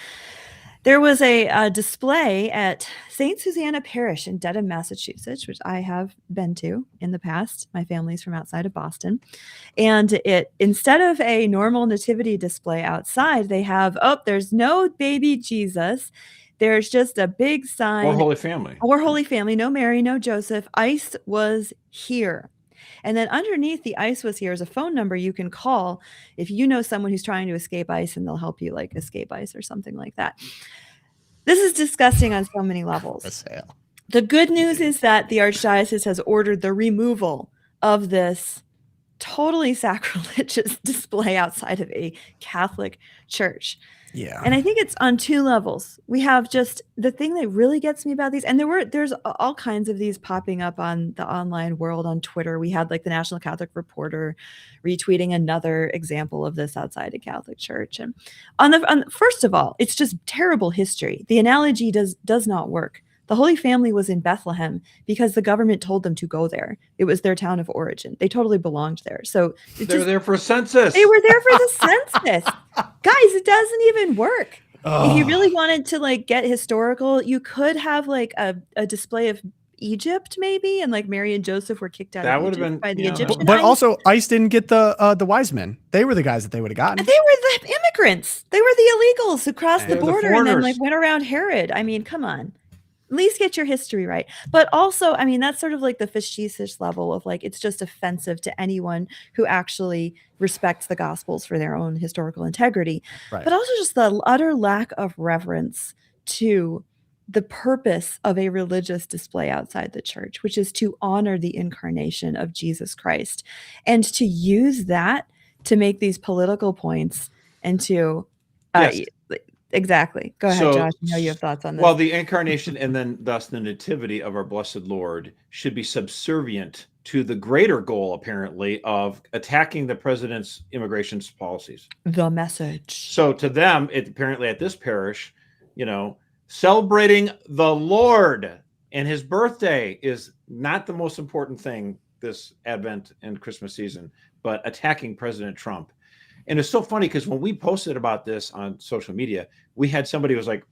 There was a display at St. Susanna Parish in Dedham, Massachusetts, which I have been to in the past. My family's from outside of Boston. And instead of a normal nativity display outside, they have, there's no baby Jesus. There's just a big sign. Or Holy Family. No Mary, no Joseph. ICE was here. And then underneath the ICE was here is a phone number you can call if you know someone who's trying to escape ICE, and they'll help you like escape ICE or something like that. This is disgusting on so many levels. The good news is that the Archdiocese has ordered the removal of this totally sacrilegious display outside of a Catholic church. Yeah. And I think it's on two levels. We have just the thing that really gets me about these, and there's all kinds of these popping up on the online world on Twitter. We had like the National Catholic Reporter retweeting another example of this outside a Catholic church. And first of all, it's just terrible history. The analogy does not work. The Holy Family was in Bethlehem because the government told them to go there. It was their town of origin. They totally belonged there. So they were there for a census. They were there for the census. Guys, it doesn't even work. If you really wanted to like get historical, you could have like a display of Egypt maybe, and like Mary and Joseph were kicked out of Egypt by the Egyptian. But also ICE didn't get the wise men. They were the guys that they would have gotten. They were the immigrants. They were the illegals who crossed the border and then like went around Herod. I mean, come on. At least get your history right. But also, I mean, that's sort of like the fascistic level of like, it's just offensive to anyone who actually respects the Gospels for their own historical integrity. Right. But also just the utter lack of reverence to the purpose of a religious display outside the church, which is to honor the incarnation of Jesus Christ, and to use that to make these political points and to exactly. Go ahead, Josh. I know you have thoughts on this. Well, the incarnation and then thus the nativity of our blessed Lord should be subservient to the greater goal, apparently, of attacking the president's immigration policies. The message. So to them, apparently at this parish, celebrating the Lord and his birthday is not the most important thing this Advent and Christmas season, but attacking President Trump. And it's so funny because when we posted about this on social media, we had somebody who was like,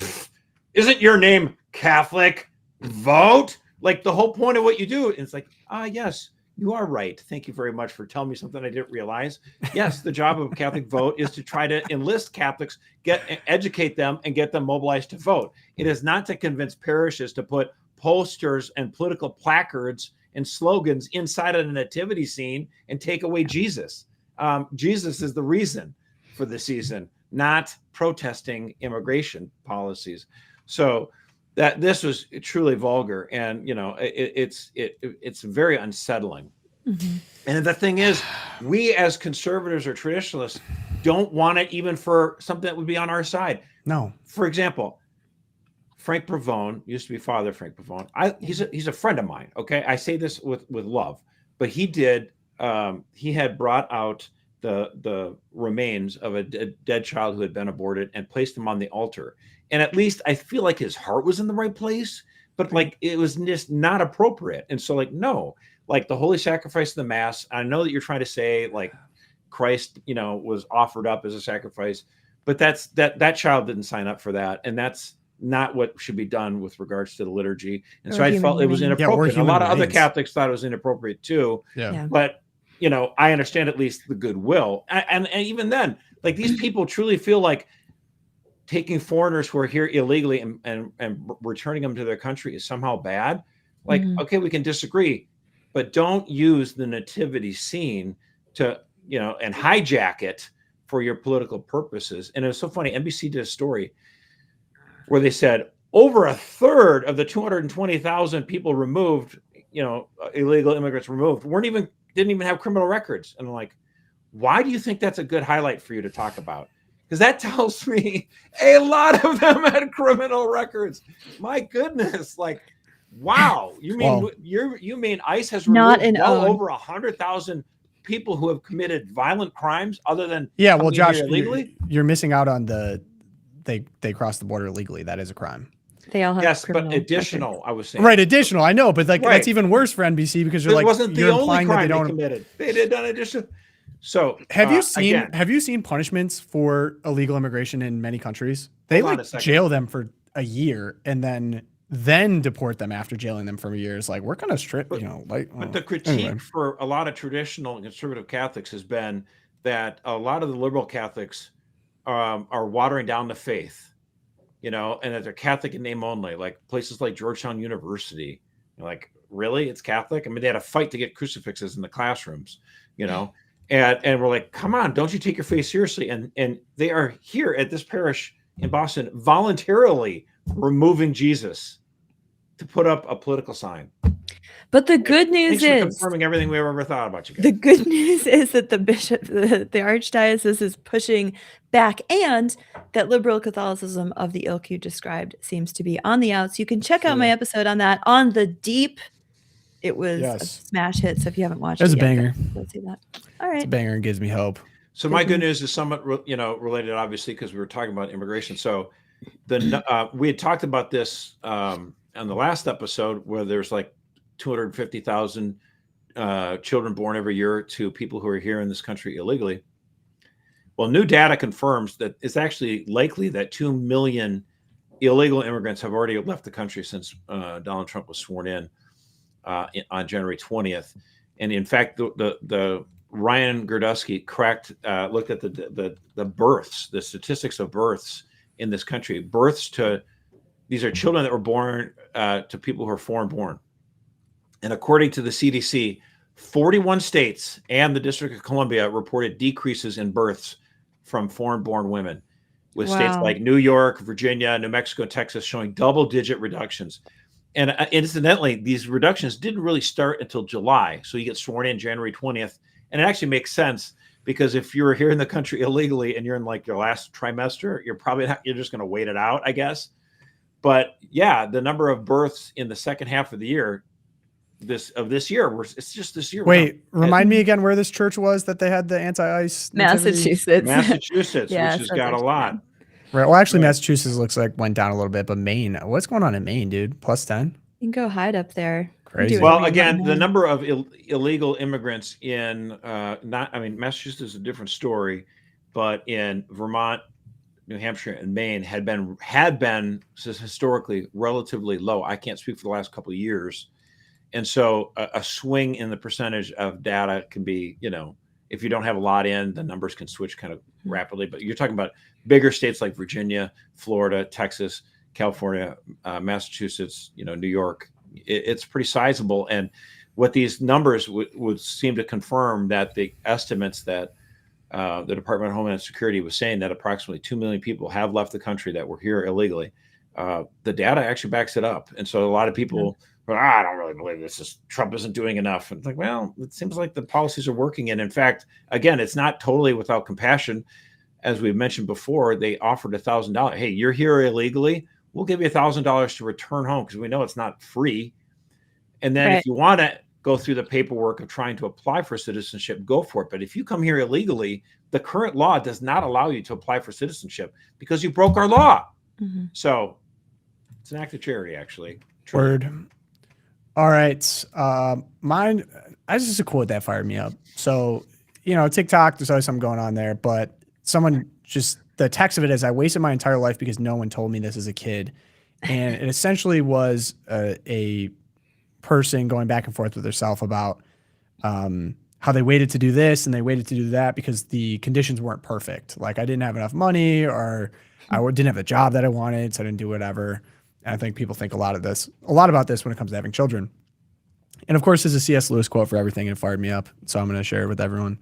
isn't your name Catholic? Vote? Like the whole point of what you do. And it's like, yes, You are right. Thank you very much for telling me something I didn't realize. Yes, the job of a Catholic vote is to try to enlist Catholics, educate them, and get them mobilized to vote. It is not to convince parishes to put posters and political placards and slogans inside of the nativity scene and take away Jesus. Jesus is the reason for the season, not protesting immigration policies. So that this was truly vulgar, and it's very unsettling. Mm-hmm. And the thing is, we as conservatives or traditionalists don't want it even for something that would be on our side. No. For example, Frank Pavone used to be Father Frank Pavone. He's a friend of mine. Okay, I say this with love, but he had brought out the remains of a dead child who had been aborted and placed them on the altar. And at least I feel like his heart was in the right place, but like it was just not appropriate. And so no, like the holy sacrifice of the Mass. I know that you're trying to say like Christ, was offered up as a sacrifice, but that child didn't sign up for that. And that's not what should be done with regards to the liturgy. And so I felt it was inappropriate. A lot of other Catholics thought it was inappropriate too. Yeah. But I understand at least the goodwill. And even then, like these people truly feel like taking foreigners who are here illegally and returning them to their country is somehow bad. Like, okay, we can disagree, but don't use the nativity scene to, and hijack it for your political purposes. And it was so funny. NBC did a story where they said over a third of the 220,000 people removed, illegal immigrants removed, didn't even have criminal records. And I'm like, why do you think that's a good highlight for you to talk about? Because that tells me a lot of them had criminal records. My goodness, like, wow. You mean you mean ICE has removed over 100,000 people who have committed violent crimes other than Josh, illegally? You're missing out on they crossed the border illegally. That is a crime. They all have but additional. records. I was saying right, additional. I know, but that's even worse for NBC because you're wasn't the you're only implying crime that they don't committed. They did done additional. So have you seen punishments for illegal immigration in many countries? They jail them for a year and then deport them after jailing them for a year. It's like we're kind of strict, But the critique for a lot of traditional and conservative Catholics has been that a lot of the liberal Catholics are watering down the faith, and that they're Catholic in name only, like places like Georgetown University. Like, really? It's Catholic? I mean, they had a fight to get crucifixes in the classrooms, And we're like, come on, don't you take your faith seriously? And they are here at this parish in Boston voluntarily removing Jesus to put up a political sign. But the good news is confirming everything we've ever thought about you guys. The good news is that the bishop, the archdiocese is pushing back, and that liberal Catholicism of the ilk you described seems to be on the outs. You can check out my episode on that on The Deep. It was a smash hit. So if you haven't watched it, it's a banger. Go see that. All right, it's a banger and gives me hope. So my good news is somewhat, related, obviously, because we were talking about immigration. So we had talked about this on the last episode, where there's like 250,000 children born every year to people who are here in this country illegally. Well, new data confirms that it's actually likely that 2 million illegal immigrants have already left the country since Donald Trump was sworn in on January 20th. And in fact, the Ryan Girdusky looked at the births, the statistics of births in this country. These are children that were born to people who are foreign born. And according to the CDC, 41 states and the District of Columbia reported decreases in births from foreign-born women, with states like New York, Virginia, New Mexico, Texas showing double-digit reductions. And incidentally, these reductions didn't really start until July. So you get sworn in January 20th. And it actually makes sense, because if you're here in the country illegally and you're in like your last trimester, you're just going to wait it out, I guess. But yeah, the number of births in the second half of the year, this year, it's just this year. Wait, remind me again where this church was that they had the anti-ICE nativity? Massachusetts, which has got a lot. Right. Well, actually, Massachusetts looks like went down a little bit, but Maine, what's going on in Maine, dude? +10. You can go hide up there. Crazy. Well, again, the number of illegal immigrants in Massachusetts is a different story, but in Vermont, New Hampshire, and Maine had been historically relatively low. I can't speak for the last couple of years. And so a swing in the percentage of data can be, if you don't have a lot in, the numbers can switch kind of rapidly. But you're talking about bigger states like Virginia, Florida, Texas, California, Massachusetts, New York. It's pretty sizable. And what these numbers would seem to confirm that the estimates that the Department of Homeland Security was saying that approximately 2 million people have left the country that were here illegally. The data actually backs it up. And so a lot of people, I don't really believe this. Trump isn't doing enough. And it's like, well, it seems like the policies are working. And in fact, again, it's not totally without compassion. As we mentioned before, they offered $1,000. Hey, you're here illegally. We'll give you $1,000 to return home because we know it's not free. And then if you want to go through the paperwork of trying to apply for citizenship, go for it. But if you come here illegally, the current law does not allow you to apply for citizenship because you broke our law. Mm-hmm. So it's an act of charity, actually. Word. All right. Mine, I just a quote that fired me up. So, TikTok, there's always something going on there, but someone the text of it is, I wasted my entire life because no one told me this as a kid. And it essentially was a person going back and forth with herself about how they waited to do this and they waited to do that because the conditions weren't perfect. Like I didn't have enough money or I didn't have the job that I wanted, so I didn't do whatever. And I think people think a lot about this when it comes to having children. And of course, there's a C.S. Lewis quote for everything and it fired me up. So I'm going to share it with everyone.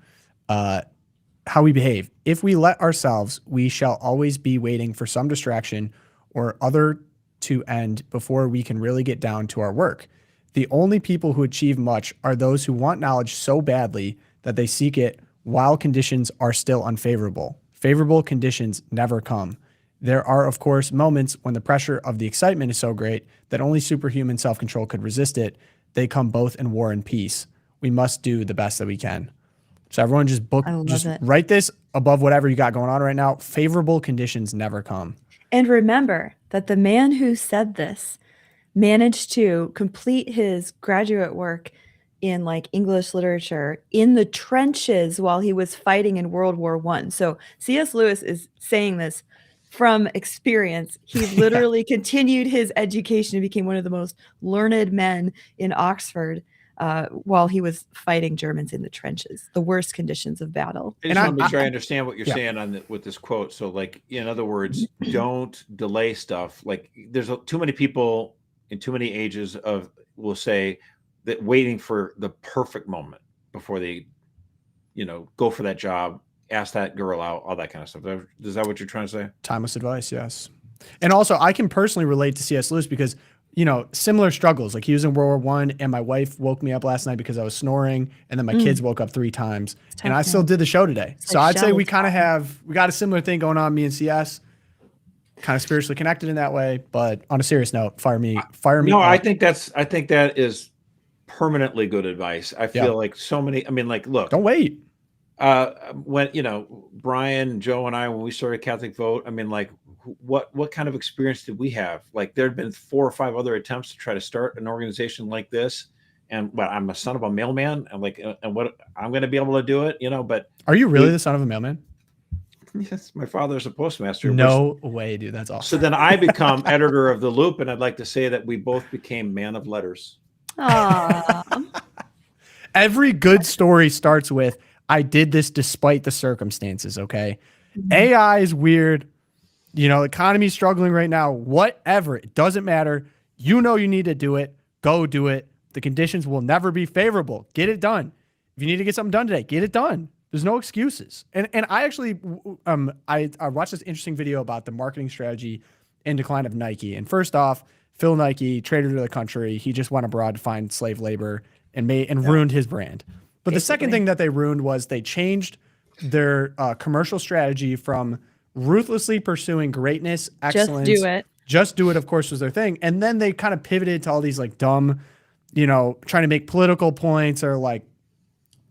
How we behave. If we let ourselves, we shall always be waiting for some distraction or other to end before we can really get down to our work. The only people who achieve much are those who want knowledge so badly that they seek it while conditions are still unfavorable. Favorable conditions never come. There are, of course, moments when the pressure of the excitement is so great that only superhuman self-control could resist it. They come both in war and peace. We must do the best that we can. So everyone just write this above whatever you got going on right now. Favorable conditions never come. And remember that the man who said this managed to complete his graduate work in like English literature in the trenches while he was fighting in World War I. So C.S. Lewis is saying this from experience. He literally continued his education and became one of the most learned men in Oxford while he was fighting Germans in the trenches, the worst conditions of battle. I just want to make sure I understand what you're saying with this quote. So like, in other words, don't delay stuff. Like there's too many people in too many ages will say that waiting for the perfect moment before they, go for that job, ask that girl out, all that kind of stuff. Is that what you're trying to say? Timeless advice, yes. And also, I can personally relate to C.S. Lewis because, similar struggles. Like he was in World War I, and my wife woke me up last night because I was snoring, and then my kids woke up 3 times, and I still did the show today. So I'd say we got a similar thing going on, me and CS. Kind of spiritually connected in that way, but on a serious note, fire me. No, I think that is permanently good advice. I feel like so many. I mean, like, look, don't wait. When Brian, Joe, and I, when we started Catholic Vote, I mean, like, what kind of experience did we have? Like, there had been 4 or 5 other attempts to try to start an organization like this, and I'm a son of a mailman. I'm like, and what I'm going to be able to do it, But are you really the son of a mailman? Yes, my father's a postmaster. No way, dude. That's awesome. So then I become editor of the Loop, and I'd like to say that we both became man of letters. Every good story starts with, I did this despite the circumstances, okay? Mm-hmm. AI is weird. Economy's struggling right now. Whatever. It doesn't matter. You need to do it. Go do it. The conditions will never be favorable. Get it done. If you need to get something done today, get it done. There's no excuses. And I actually, I watched this interesting video about the marketing strategy and decline of Nike. And first off, Phil Nike, traitor to the country, he just went abroad to find slave labor and ruined his brand. But the second thing that they ruined was they changed their commercial strategy from ruthlessly pursuing greatness, excellence. Just do it, of course, was their thing. And then they kind of pivoted to all these like dumb, trying to make political points or like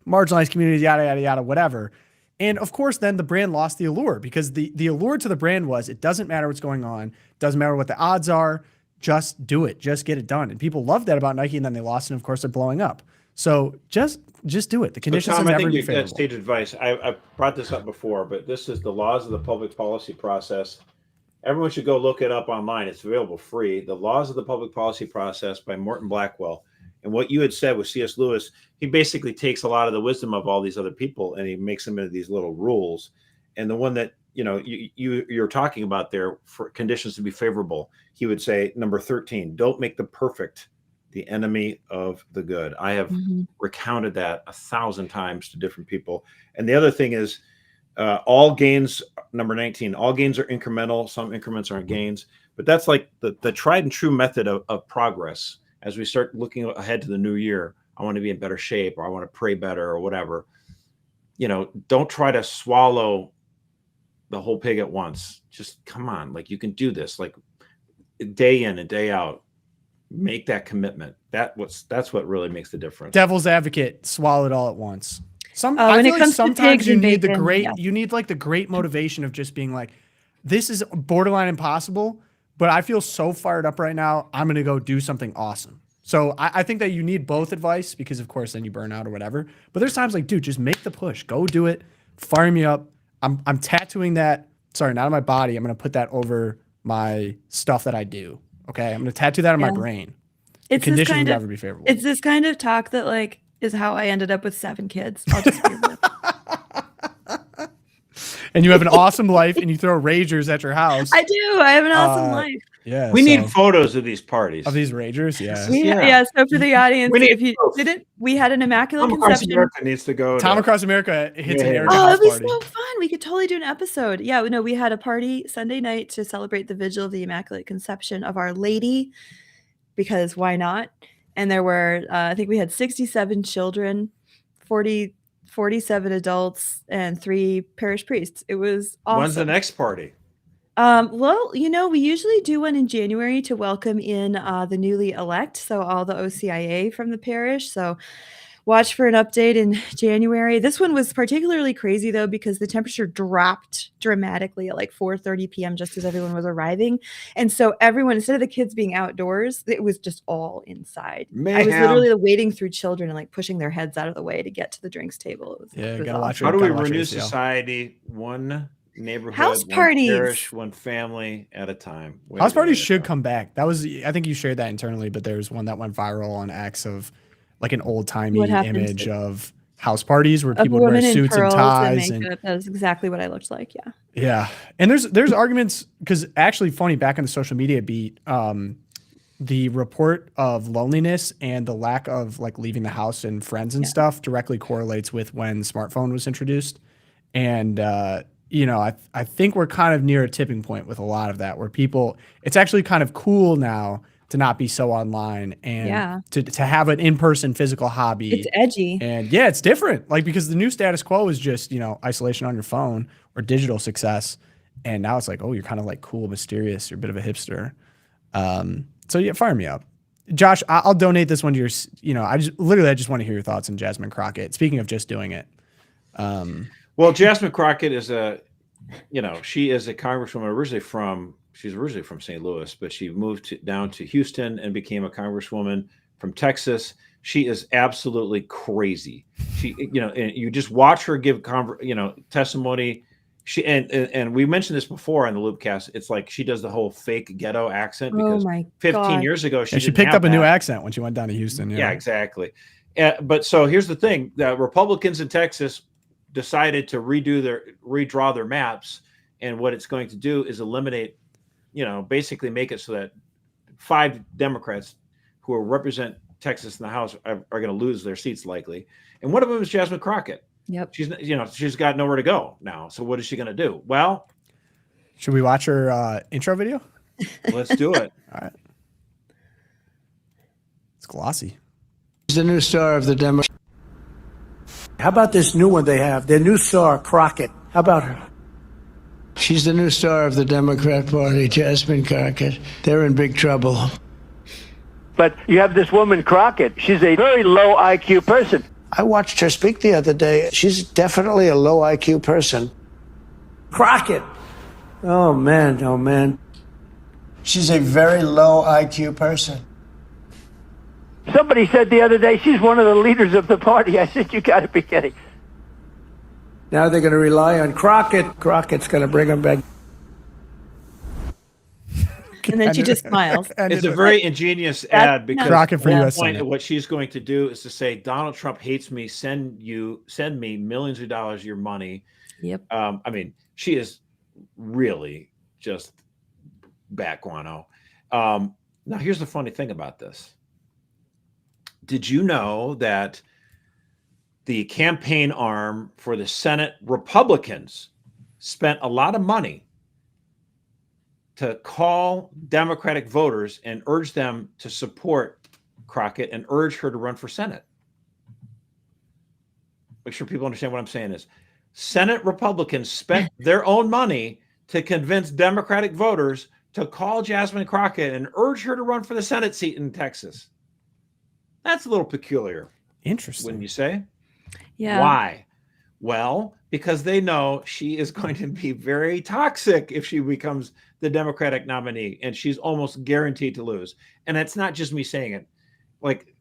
marginalized communities, yada, yada, yada, whatever. And of course, then the brand lost the allure because the allure to the brand was it doesn't matter what's going on. Doesn't matter what the odds are. Just do it. Just get it done. And people loved that about Nike, and then they lost it. And of course, they're blowing up. So just do it. The conditions Tom, will I never think be you've favorable. got stage advice. I brought this up before, but this is the laws of the public policy process. Everyone should go look it up online. It's available free. The Laws of the Public Policy Process by Morton Blackwell. And what you had said with C.S. Lewis, he basically takes a lot of the wisdom of all these other people and he makes them into these little rules. And the one that, you're talking about there, for conditions to be favorable, he would say, number 13, don't make the perfect the enemy of the good. I have recounted that 1,000 times to different people. And the other thing is, all gains, number 19, all gains are incremental. Some increments aren't gains, but that's like the tried and true method of progress. As we start looking ahead to the new year, I want to be in better shape, or I want to pray better, or whatever. Don't try to swallow the whole pig at once. Just come on, like you can do this, like day in and day out. Make that commitment. That's what really makes the difference. Devil's advocate, swallow it all at once. When it comes to sometimes pigs you and need bacon, you need like the great motivation of just being like, this is borderline impossible, but I feel so fired up right now. I'm going to go do something awesome. So I think that you need both advice, because of course then you burn out or whatever. But there's times like, dude, just make the push. Go do it. Fire me up. I'm tattooing that. Sorry, not on my body. I'm going to put that over my stuff that I do. Okay. I'm going to tattoo that on my brain. It's conditions will never be favorable. It's this kind of talk that like is how I ended up with 7 kids. I'll just be real. And you have an awesome life and you throw ragers at your house. I do. I have an awesome life. Yeah. We need photos of these parties. Of these ragers, yeah. Yeah. So for the audience, if you didn't, we had an immaculate Tom Across conception. America needs to go. Tom Across America hits an air. Oh, it'd be so fun. We could totally do an episode. Yeah, no, we had a party Sunday night to celebrate the vigil of the Immaculate Conception of Our Lady, because why not? And there were, I think we had 67 children, 47 adults, and 3 parish priests. It was awesome. When's the next party? Well, we usually do one in January to welcome in the newly elect, so all the OCIA from the parish. So watch for an update in January. This one was particularly crazy, though, because the temperature dropped dramatically at like 4:30 p.m. just as everyone was arriving. And so everyone, instead of the kids being outdoors, it was just all inside. Mayhem. I was literally wading through children and like pushing their heads out of the way to get to the drinks table. It was gotta watch How do we renew society? One neighborhood, house one parties, parish, one family at a time. House parties should come back. That was, I think you shared that internally, but there's one that went viral on X of like an old timey image of house parties where people would wear suits and ties and makeup. That was exactly what I looked like. Yeah. Yeah. And there's arguments, because actually funny, back on the social media beat, the report of loneliness and the lack of like leaving the house and friends and stuff directly correlates with when smartphone was introduced. And, I think we're kind of near a tipping point with a lot of that, where people, it's actually kind of cool now to not be so online and to have an in-person physical hobby. It's edgy. And yeah, it's different. Like, because the new status quo is just, isolation on your phone or digital success. And now it's like, oh, you're kind of like cool, mysterious. You're a bit of a hipster. So yeah, fire me up. Josh, I'll donate this one to your, I just want to hear your thoughts on Jasmine Crockett. Speaking of just doing it. Well, Jasmine Crockett is she is a congresswoman she's originally from St. Louis, but she moved down to Houston and became a congresswoman from Texas. She is absolutely crazy. She, and you just watch her give, testimony. She, and we mentioned this before on the Loopcast. It's like she does the whole fake ghetto accent because 15 years ago, she picked up a new accent when she went down to Houston. Yeah, exactly. But so here's the thing. The Republicans in Texas decided to redraw their maps, and what it's going to do is eliminate, basically make it so that 5 Democrats who will represent Texas in the House are going to lose their seats likely, and one of them is Jasmine Crockett. Yep. She's got nowhere to go now. So what is she going to do? Well, should we watch her intro video? Let's do it. All right. It's glossy. She's the new star of the Democrats. How about this new one they have? Their new star, Crockett. How about her? She's the new star of the Democrat Party, Jasmine Crockett. They're in big trouble. But you have this woman, Crockett. She's a very low IQ person. I watched her speak the other day. She's definitely a low IQ person. Crockett. Oh, man. She's a very low IQ person. Somebody said the other day she's one of the leaders of the party. I said, you got to be kidding. Now they're going to rely on Crockett. Crockett's going to bring them back. And then she just smiles. It's a very ingenious ad because Crockett for the US point Senate. of what she's going to do is to say, Donald Trump hates me. Send me millions of dollars of your money. Yep. I mean, she is really just bat guano. Now, here's the funny thing about this. Did you know that the campaign arm for the Senate Republicans spent a lot of money to call Democratic voters and urge them to support Crockett and urge her to run for Senate? Make sure people understand what I'm saying is Senate Republicans spent their own money to convince Democratic voters to call Jasmine Crockett and urge her to run for the Senate seat in Texas. That's a little peculiar. Interesting. Wouldn't you say? Yeah. Why? Well, because they know she is going to be very toxic if she becomes the Democratic nominee, and she's almost guaranteed to lose. And it's not just me saying it. Like,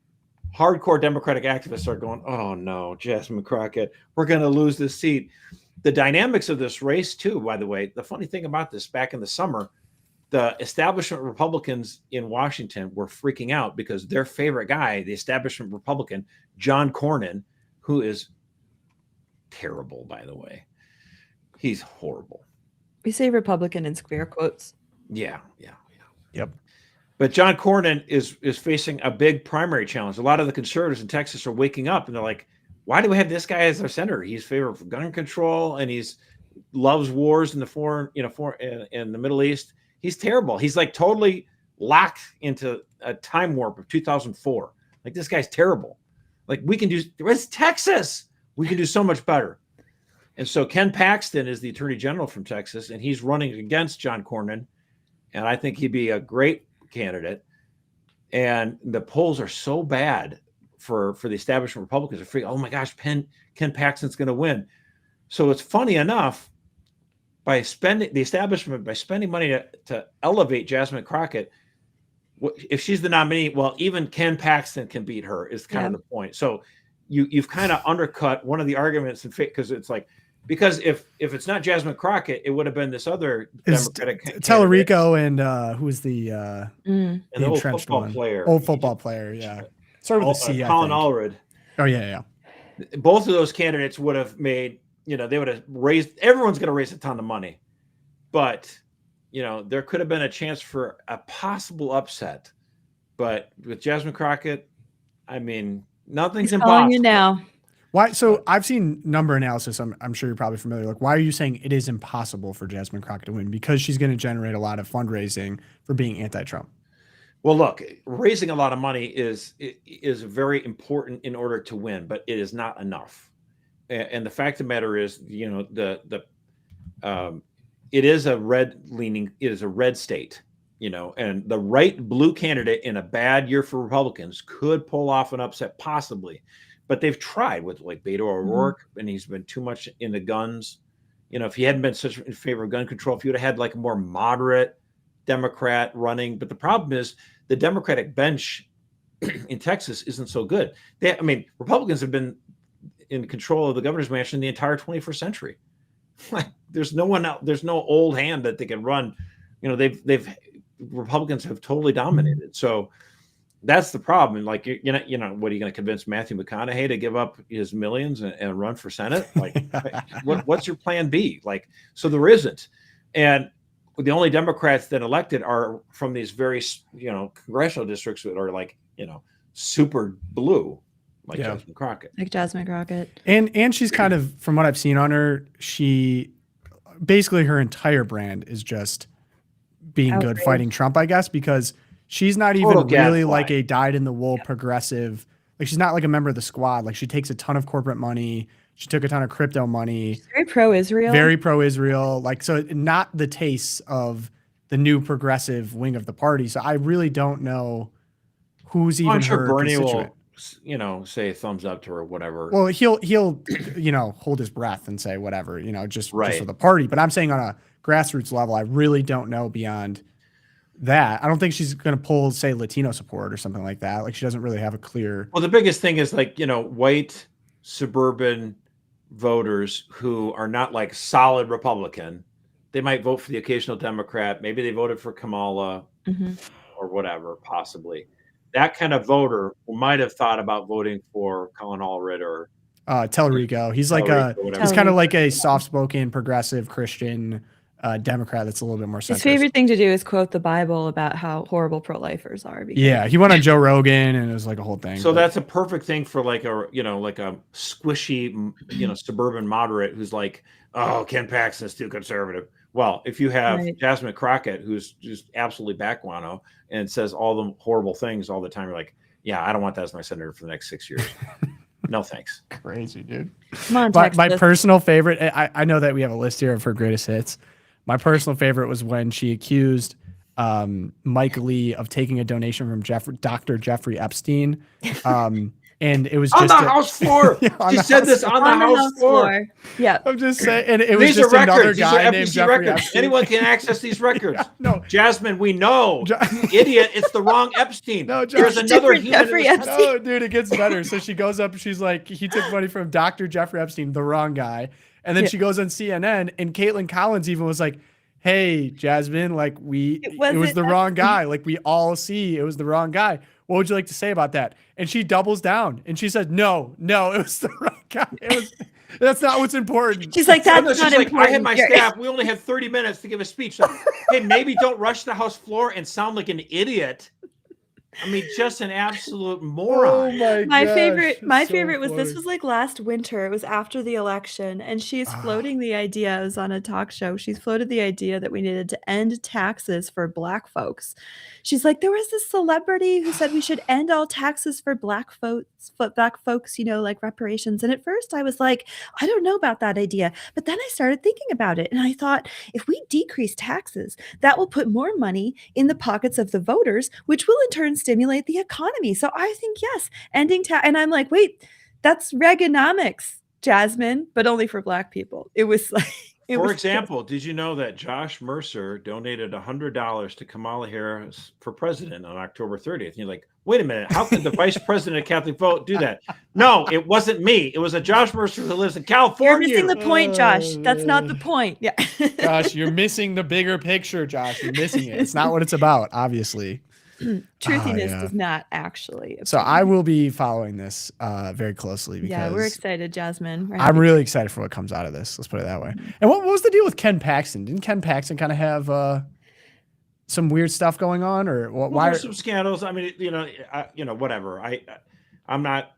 hardcore Democratic activists are going, oh no, Jasmine Crockett, we're going to lose this seat. The dynamics of this race too, by the way, the funny thing about this, back in the summer, the establishment Republicans in Washington were freaking out because their favorite guy, the establishment Republican, John Cornyn, who is terrible, by the way. He's horrible. We say Republican in square quotes. Yeah. Yep. But John Cornyn is facing a big primary challenge. A lot of the conservatives in Texas are waking up and they're like, why do we have this guy as our senator? He's favor of gun control and he's loves wars in the in the Middle East. He's terrible. He's like totally locked into a time warp of 2004. Like, this guy's terrible. Like, it's Texas. We can do so much better. And so Ken Paxton is the attorney general from Texas, and he's running against John Cornyn. And I think he'd be a great candidate. And the polls are so bad for the establishment Republicans. They're freaking, oh my gosh, Ken Paxton's going to win. So it's funny enough, by spending money to elevate Jasmine Crockett, if she's the nominee, well, even Ken Paxton can beat her is kind of the point. So you've kind of undercut one of the arguments because it's like, because if it's not Jasmine Crockett, it would have been this other Democratic Tellerico and who's the old football player. Old football player, yeah. Started with a C, Colin I think. Allred. Oh yeah. Both of those candidates would have made, they would have raised, everyone's going to raise a ton of money, but there could have been a chance for a possible upset. But with Jasmine Crockett, I mean, nothing's impossible. Calling you now. Why? So I've seen number analysis. I'm sure you're probably familiar. Like, why are you saying it is impossible for Jasmine Crockett to win? Because she's going to generate a lot of fundraising for being anti-Trump. Well, look, raising a lot of money is very important in order to win, but it is not enough. And the fact of the matter is, it is a red state, and the right blue candidate in a bad year for Republicans could pull off an upset possibly, but they've tried with like Beto O'Rourke, and he's been too much into guns. If he hadn't been such in favor of gun control, if you would have had like a more moderate Democrat running, but the problem is the Democratic bench in Texas isn't so good. Republicans have been in control of the governor's mansion the entire 21st century. Like, there's no one out, there's no old hand that they can run. Republicans have totally dominated. So that's the problem. Like, what are you going to convince Matthew McConaughey to give up his millions and run for Senate? Like, what's your plan B? Like, so there isn't. And the only Democrats that elected are from these very, congressional districts that are like, super blue. Like Jasmine Crockett. Like Jasmine Crockett. And she's kind of, from what I've seen on her, she basically her entire brand is just being good fighting Trump, I guess, because she's not even really like a dyed-in-the-wool progressive. Like, she's not like a member of the squad. Like, she takes a ton of corporate money. She took a ton of crypto money. She's very pro-Israel. Very pro-Israel. Like, so not the tastes of the new progressive wing of the party. So I really don't know who's even her constituent. Say a thumbs up to her or whatever. Well, he'll hold his breath and say whatever, just for the party. But I'm saying on a grassroots level, I really don't know beyond that. I don't think she's going to pull, say, Latino support or something like that. Like, she doesn't really have a clear. Well, the biggest thing is like, white suburban voters who are not like solid Republican. They might vote for the occasional Democrat. Maybe they voted for Kamala, or whatever, possibly. That kind of voter might have thought about voting for Colin Allred or Tellerico. He's like Tellerico, whatever. he's kind of like a soft-spoken, progressive Christian Democrat that's a little bit more centrist. His favorite thing to do is quote the Bible about how horrible pro-lifers are. Yeah, he went on Joe Rogan and it was like a whole thing. So that's a perfect thing for like a squishy, suburban moderate who's like, oh, Ken Paxton's too conservative. Well, if you have Jasmine Crockett, who's just absolutely backguano and says all the horrible things all the time, you're like, yeah, I don't want that as my senator for the next 6 years. No thanks. Crazy, dude. Come on, my personal favorite, I know that we have a list here of her greatest hits. My personal favorite was when she accused Mike Lee of taking a donation from Dr. Jeffrey Epstein. And it was on just the House floor. She said this on the House floor. Yeah. I'm just saying. And it was These just are another records. guy These are named FBC Jeffrey records. Epstein. Anyone can access these records. No. Jasmine, we know. You idiot. It's the wrong Epstein. No, there's another human. Jeffrey Epstein. No, dude, it gets better. So she goes up, she's like, he took money from Dr. Jeffrey Epstein, the wrong guy. And then she goes on CNN, and Caitlin Collins even was like, hey, Jasmine, like it was the wrong guy. Like we all see it was the wrong guy. What would you like to say about that? And she doubles down and she said, no, it was the wrong guy. That's not what's important. She's like, that's not like, important. I had my staff. We only had 30 minutes to give a speech. So, hey, maybe don't rush the House floor and sound like an idiot. I mean, just an absolute moron. Oh my favorite was this was like last winter. It was after the election, and she's floating the idea. It was on a talk show. She's floated the idea that we needed to end taxes for Black folks. She's like, there was this celebrity who said we should end all taxes for Black folks, like reparations. And at first I was like, I don't know about that idea. But then I started thinking about it. And I thought, if we decrease taxes, that will put more money in the pockets of the voters, which will in turn stimulate the economy. So I think, yes, ending tax. And I'm like, wait, that's Reaganomics, Jasmine, but only for Black people. It was like, for example, did you know that Josh Mercer donated $100 to Kamala Harris for president on October 30th? And you're like, wait a minute, how could the vice president of Catholic vote do that? No, it wasn't me. It was a Josh Mercer who lives in California. You're missing the point, Josh. That's not the point. Yeah. Josh, you're missing the bigger picture, Josh. You're missing it. It's not what it's about, obviously. Truthiness does not actually. So I will be following this very closely because we're excited, Jasmine. I'm really excited for what comes out of this. Let's put it that way. And what was the deal with Ken Paxton? Didn't Ken Paxton kind of have some weird stuff going on, or what? Well, there's some scandals. I mean, whatever. I'm not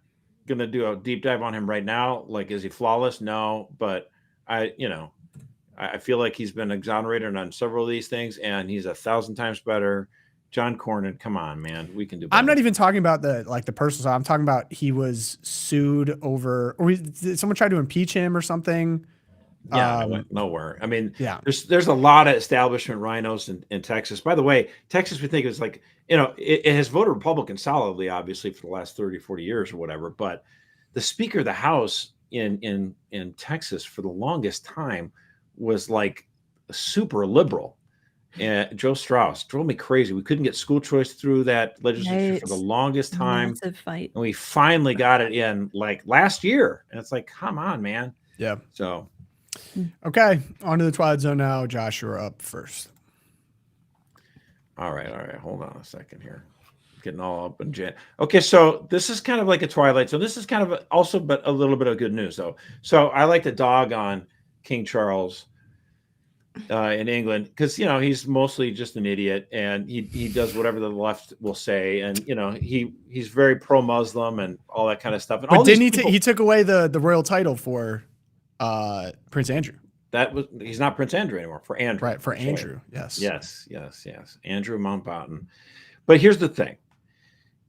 gonna do a deep dive on him right now. Like, is he flawless? No, but I feel like he's been exonerated on several of these things, and he's 1,000 times better. John Cornyn, come on, man, we can do better. I'm not even talking about the personal side. I'm talking about he was sued over, or did someone try to impeach him or something? Yeah, it went nowhere. I mean, yeah, there's a lot of establishment rhinos in Texas. By the way, Texas, we think is like, it has voted Republican solidly, obviously, for the last 30, 40 years or whatever. But the Speaker of the House in Texas for the longest time was like super liberal. And Joe Strauss drove me crazy. We couldn't get school choice through that legislature for the longest time. Massive fight. And we finally got it in like last year. And it's like, come on, man. Yeah. So. Okay. On to the Twilight Zone now. Josh, you're up first. All right. Hold on a second here. Getting all up in jet. Okay. So this is kind of like a Twilight Zone. This is kind of also, but a little bit of good news though. So I like to dog on King Charles in England, because he's mostly just an idiot, and he does whatever the left will say, and he's very pro-Muslim and all that kind of stuff. And but didn't he took away the royal title for Prince Andrew? He's not Prince Andrew anymore, for Andrew. Right, for Andrew. Yes. Andrew Mountbatten. But here's the thing.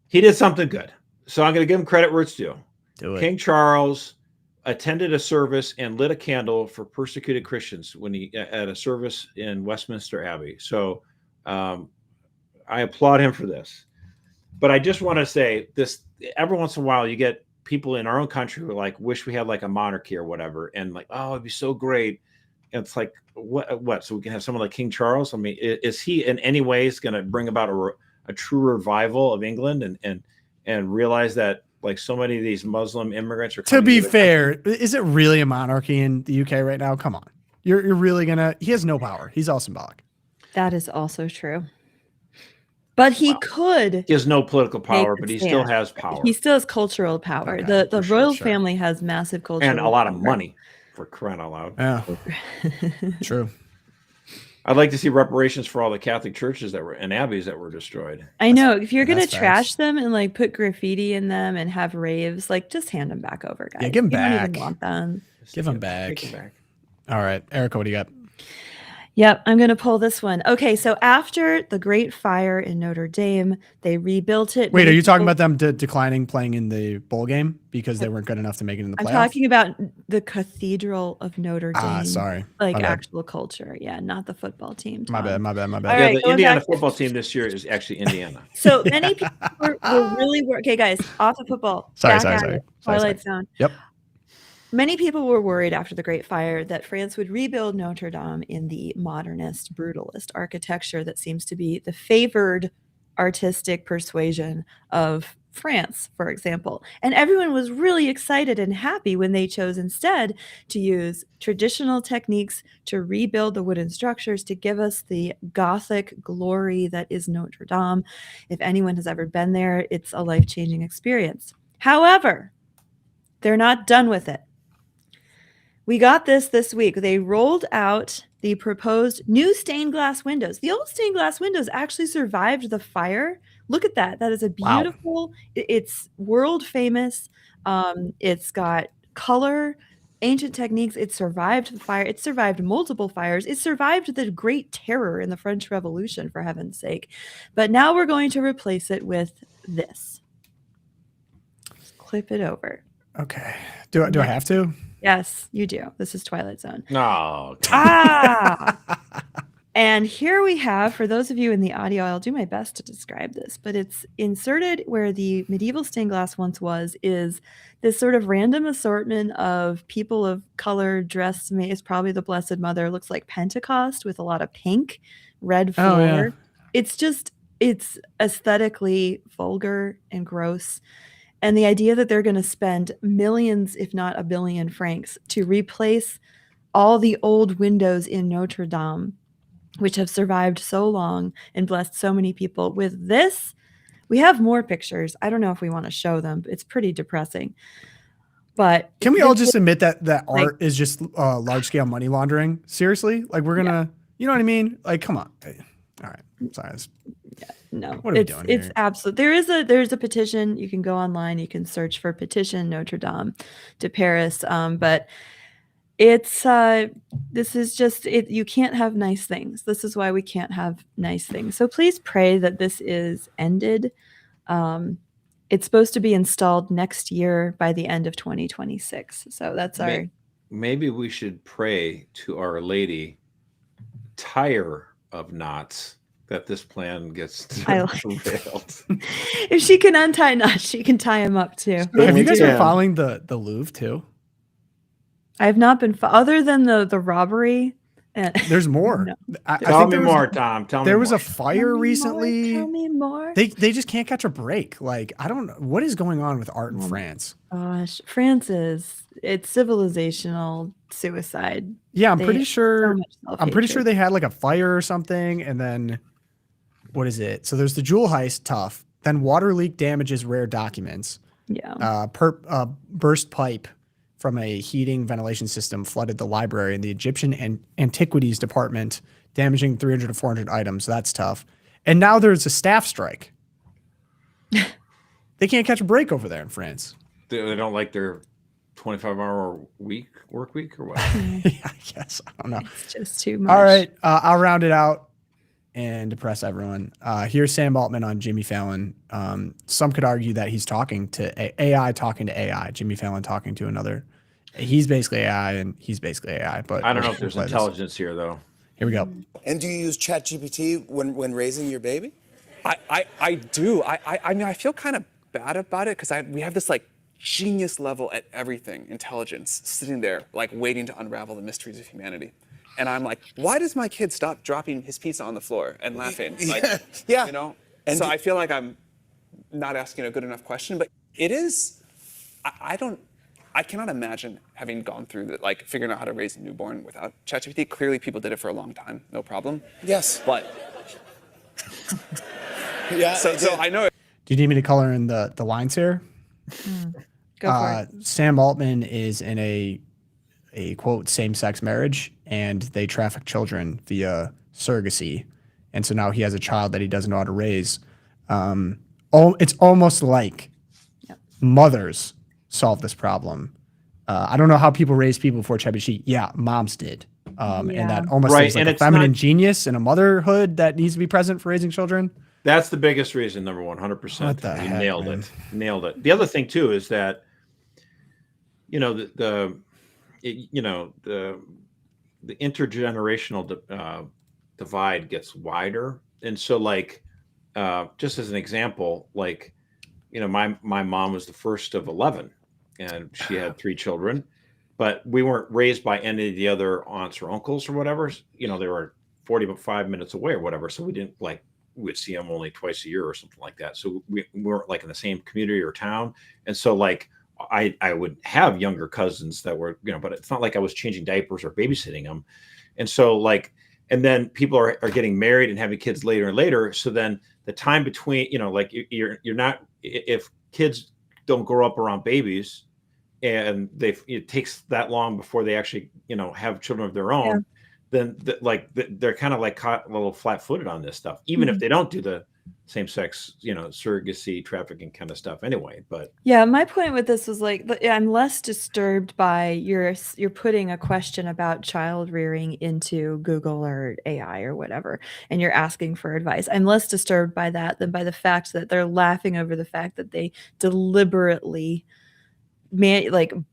He did something good. So I'm going to give him credit where it's due. Do it. King Charles attended a service and lit a candle for persecuted Christians when he at a service in Westminster Abbey. So I applaud him for this. But I just want to say this: every once in a while, you get people in our own country who like wish we had like a monarchy or whatever, and like, oh, it'd be so great. And it's like, what? So we can have someone like King Charles? I mean, is he in any ways going to bring about a true revival of England and realize that? Like so many of these Muslim immigrants are. To be fair, is it really a monarchy in the UK right now? Come on, you're really gonna. He has no power. He's all symbolic. That is also true. But he could. He has no political power, Make but a he still stand. has power He still has cultural power. Okay, The sure, royal sure. family has massive cultural and a lot of power. money, for crying out loud. Yeah, true. I'd like to see reparations for all the Catholic churches and abbeys that were destroyed. I know. If you're gonna that's trash facts. them and like put graffiti in them and have raves, like just hand them back over, guys. Yeah, give 'em You don't back. even want them. Give them Take back. them back. All right, Erica, what do you got? Yep, I'm going to pull this one. Okay, so after the Great Fire in Notre Dame, they rebuilt it. Wait, Many are you talking people- about them declining playing in the bowl game because they weren't good enough to make it in the I'm playoff? talking about the Cathedral of Notre Dame. Ah, sorry. Like My bad. actual culture. Yeah, not the football team. My Tom. bad. All Yeah, right, the going Indiana back- football team this year is actually Indiana. So many people were really okay, guys. Off of football. Sorry. Twilight Zone. Yep. Many people were worried after the Great Fire that France would rebuild Notre Dame in the modernist, brutalist architecture that seems to be the favored artistic persuasion of France, for example. And everyone was really excited and happy when they chose instead to use traditional techniques to rebuild the wooden structures to give us the Gothic glory that is Notre Dame. If anyone has ever been there, it's a life-changing experience. However, they're not done with it. We got this week. They rolled out the proposed new stained glass windows. The old stained glass windows actually survived the fire. Look at that. That is a Wow. beautiful, it's world famous. It's got color, ancient techniques. It survived the fire. It survived multiple fires. It survived the Great Terror in the French Revolution, for heaven's sake. But now we're going to replace it with this. Just clip it over. Okay. Do I have to? Yes, you do. This is Twilight Zone. No. Ah! And here we have, for those of you in the audio, I'll do my best to describe this, but it's inserted where the medieval stained glass once was, is this sort of random assortment of people of color dressed, it's probably the Blessed Mother, looks like Pentecost with a lot of pink, red floor. Oh, yeah. It's aesthetically vulgar and gross. And the idea that they're going to spend millions, if not $1 billion francs, to replace all the old windows in Notre Dame, which have survived so long and blessed so many people. With this, we have more pictures. I don't know if we want to show them. It's pretty depressing. But Can we all just admit that like- art is just large scale money laundering? Seriously? Like we're gonna, you know what I mean? Like, come on. All right. Sorry. No, What are we it's doing it's here? absolute. There's a petition. You can go online. You can search for petition Notre Dame to Paris. But it's this is just it. You can't have nice things. This is why we can't have nice things. So please pray that this is ended. It's supposed to be installed next year by the end of 2026. So that's our. Maybe we should pray to Our Lady, tire of knots, that this plan gets derailed. If she can untie knots, she can tie him up too. Have you guys been Yeah. following the Louvre too? I have not been other than the robbery. There's more. No. I Tell think me there more, was, Tom. Tell me there was more. a fire recently. Tell me more. They just can't catch a break. Like, I don't know what is going on with art in France. Gosh, France it's civilizational suicide. Yeah, I'm They pretty have sure. so much I'm pretty self-hatred. sure they had like a fire or something, and then what is it? So there's the jewel heist, tough. Then water leak damages rare documents. Yeah. Burst pipe from a heating ventilation system flooded the library in the Egyptian Antiquities Department, damaging 300 to 400 items. That's tough. And now there's a staff strike. They can't catch a break over there in France. They don't like their 25-hour work week or what? Yeah, I guess. I don't know. It's just too much. All right. I'll round it out and depress everyone. Here's Sam Altman on Jimmy Fallon. Some could argue that he's talking to AI talking to AI. Jimmy Fallon talking to another. He's basically AI and he's basically AI. But I don't know we'll if there's play this. intelligence here, though. Here we go. And do you use ChatGPT when raising your baby? I do. I mean, I feel kind of bad about it because we have this like genius level at everything, intelligence, sitting there like waiting to unravel the mysteries of humanity. And I'm like, why does my kid stop dropping his pizza on the floor and laughing? Like, Yeah. You know? And so I feel like I'm not asking a good enough question, but it is, I cannot imagine having gone through that, like figuring out how to raise a newborn without ChatGPT. Clearly people did it for a long time, no problem. Yes. But Yeah. So I know. Do you need me to color in the lines here? Go for it. Sam Altman is in a quote same-sex marriage, and they traffic children via surrogacy, and so now he has a child that he doesn't know how to raise. It's almost like mothers solve this problem. I don't know how people raise people before ChatGPT. Yeah, moms did. And that almost Right, is like and a it's feminine not- genius and a motherhood that needs to be present for raising children. That's the biggest reason, number one, 100%. What the You heck, nailed man? it. Nailed it. The other thing too is that, you know, the intergenerational divide gets wider, and so like, just as an example, like, you know, my mom was the first of 11, and she had 3 children, but we weren't raised by any of the other aunts or uncles or whatever. You know, they were 45 minutes away or whatever, so we didn't like. We would see them only twice a year or something like that. So we weren't like in the same community or town. And so like I would have younger cousins that were, you know, but it's not like I was changing diapers or babysitting them. And so like, and then people are getting married and having kids later and later. So then the time between, you know, like you're not, if kids don't grow up around babies and it takes that long before they actually, you know, have children of their own, then they're kind of like caught a little flat-footed on this stuff, even if they don't do the same-sex, you know, surrogacy, trafficking kind of stuff anyway. But Yeah, my point with this was like I'm less disturbed by you're putting a question about child rearing into Google or AI or whatever, and you're asking for advice. I'm less disturbed by that than by the fact that they're laughing over the fact that they deliberately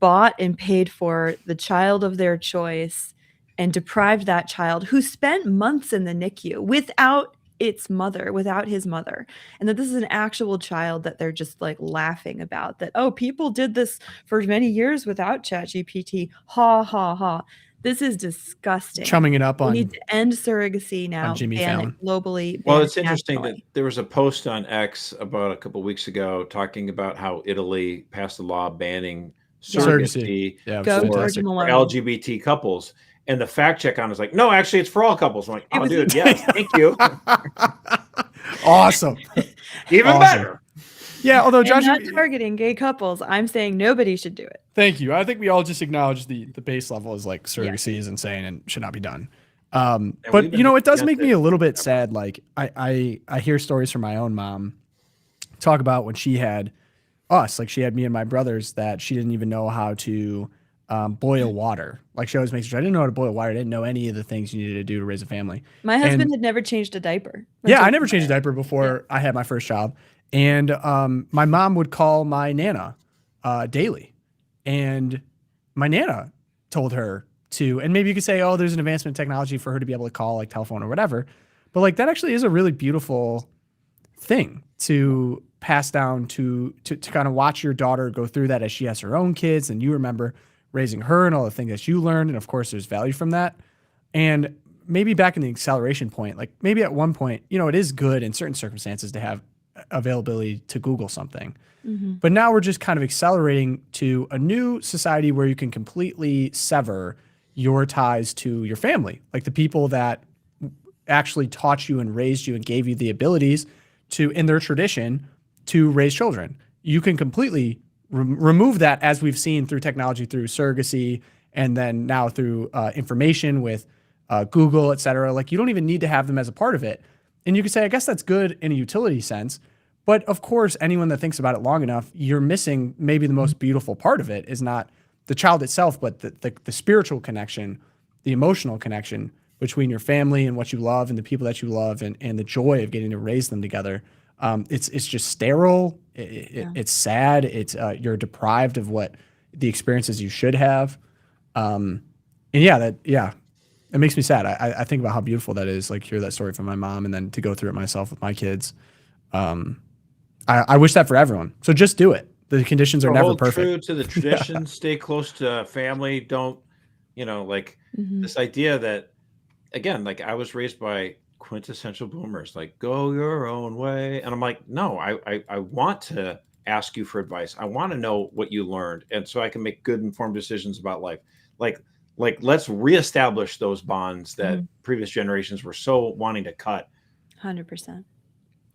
bought and paid for the child of their choice and deprived that child who spent months in the NICU without his mother, and that this is an actual child that they're just like laughing about, that, oh, people did this for many years without ChatGPT. Ha ha ha. This is disgusting. Chumming it up We on need to end surrogacy now. Jimmy ban Fallon. it globally. well, ban it's it interesting that nationally. there was a post on X about a couple of weeks ago talking about how Italy passed a law banning surrogacy Yeah, Go fantastic. Georgia for Malone. LGBT couples. And the fact check on it was like, no, actually, it's for all couples. I'm like, It oh, was- dude, yes, thank you. Awesome. Even Awesome. better. Yeah, although I'm Josh, not targeting gay couples. I'm saying nobody should do it. thank you. I think we all just acknowledge the base level is like surrogacy is insane and should not be done. we've But been you know, it does against make me it a little bit forever. sad. Like I hear stories from my own mom talk about when she had us, like she had me and my brothers, that she didn't even know how to boil water. Like she always makes sure I didn't know how to boil water. I didn't know any of the things you needed to do to raise a family. My husband And- had never changed a diaper. Yeah, I never changed a diaper before I had my first child. And my mom would call my Nana daily. And my Nana told her to, and maybe you could say, oh, there's an advancement in technology for her to be able to call like telephone or whatever. But like that actually is a really beautiful thing to pass down to kind of watch your daughter go through that as she has her own kids and you remember raising her and all the things that you learned. And of course, there's value from that. And maybe back in the acceleration point, like maybe at one point, you know, it is good in certain circumstances to have availability to Google something. But now we're just kind of accelerating to a new society where you can completely sever your ties to your family, like the people that actually taught you and raised you and gave you the abilities to, in their tradition, to raise children. You can completely remove that, as we've seen through technology, through surrogacy, and then now through information with Google, et cetera. Like you don't even need to have them as a part of it. And you could say, I guess that's good in a utility sense. But of course, anyone that thinks about it long enough, you're missing maybe the most beautiful part of it is not the child itself, but the spiritual connection, the emotional connection between your family and what you love and the people that you love and the joy of getting to raise them together. It's just sterile. It's sad. It's you're deprived of what the experiences you should have. It makes me sad. I think about how beautiful that is. Like hear that story from my mom and then to go through it myself with my kids. I wish that for everyone. So just do it. The conditions are never Hold perfect. true to the tradition. Stay close to family. Don't, like this idea that, again, like I was raised by quintessential boomers, like go your own way. And I'm like, no, I want to ask you for advice. I want to know what you learned. And so I can make good informed decisions about life. Like let's reestablish those bonds that previous generations were so wanting to cut. 100%.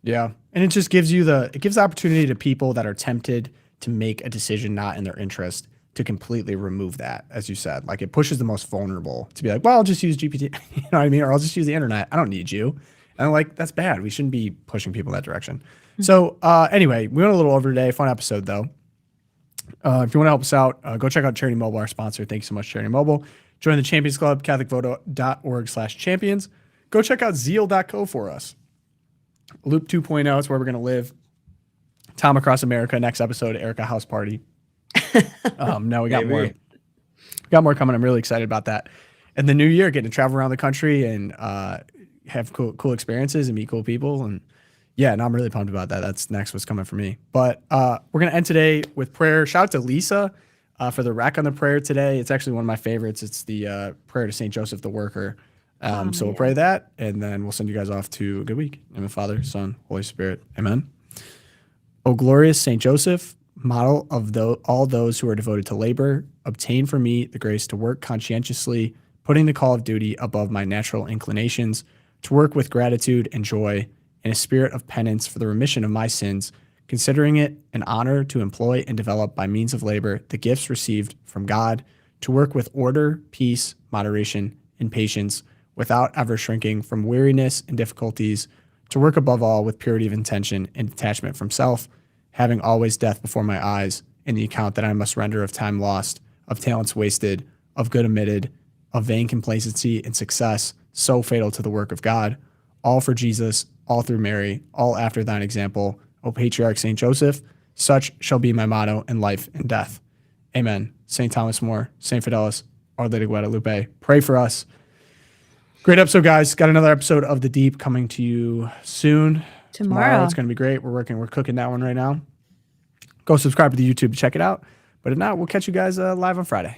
Yeah. And it just gives you it gives the opportunity to people that are tempted to make a decision not in their interest to completely remove that, as you said. Like it pushes the most vulnerable to be like, well, I'll just use GPT, you know what I mean? Or I'll just use the internet. I don't need you. And I'm like, that's bad. We shouldn't be pushing people that direction. So anyway, we went a little over today. Fun episode though. If you want to help us out, go check out Charity Mobile, our sponsor. Thank you so much, Charity Mobile. Join the Champions Club, catholicvoto.org/champions. Go check out zeal.co for us. Loop 2.0 is where we're going to live. Tom Across America, next episode, Erica House Party. No, we got more. We got more coming. I'm really excited about that. And the new year, getting to travel around the country and have cool experiences and meet cool people. And yeah, no, I'm really pumped about that. That's next what's coming for me. But we're going to end today with prayer. Shout out to Lisa for the rack on the prayer today. It's actually one of my favorites. It's the prayer to St. Joseph the Worker. So we'll pray that, and then we'll send you guys off to a good week. In the name of the Father, Son, Holy Spirit. Amen. O glorious St. Joseph, model of all those who are devoted to labor, obtain for me the grace to work conscientiously, putting the call of duty above my natural inclinations, to work with gratitude and joy in a spirit of penance for the remission of my sins, considering it an honor to employ and develop by means of labor the gifts received from God, to work with order, peace, moderation, and patience, without ever shrinking from weariness and difficulties, to work above all with purity of intention and detachment from self, having always death before my eyes, in the account that I must render of time lost, of talents wasted, of good omitted, of vain complacency and success, so fatal to the work of God, all for Jesus, all through Mary, all after thine example, O Patriarch St. Joseph, such shall be my motto in life and death. Amen. St. Thomas More, St. Fidelis, Our Lady of Guadalupe, pray for us. Great episode, guys. Got another episode of The Deep coming to you soon. Tomorrow. It's going to be great. We're cooking that one right now. Go subscribe to the YouTube to check it out. But if not, we'll catch you guys live on Friday.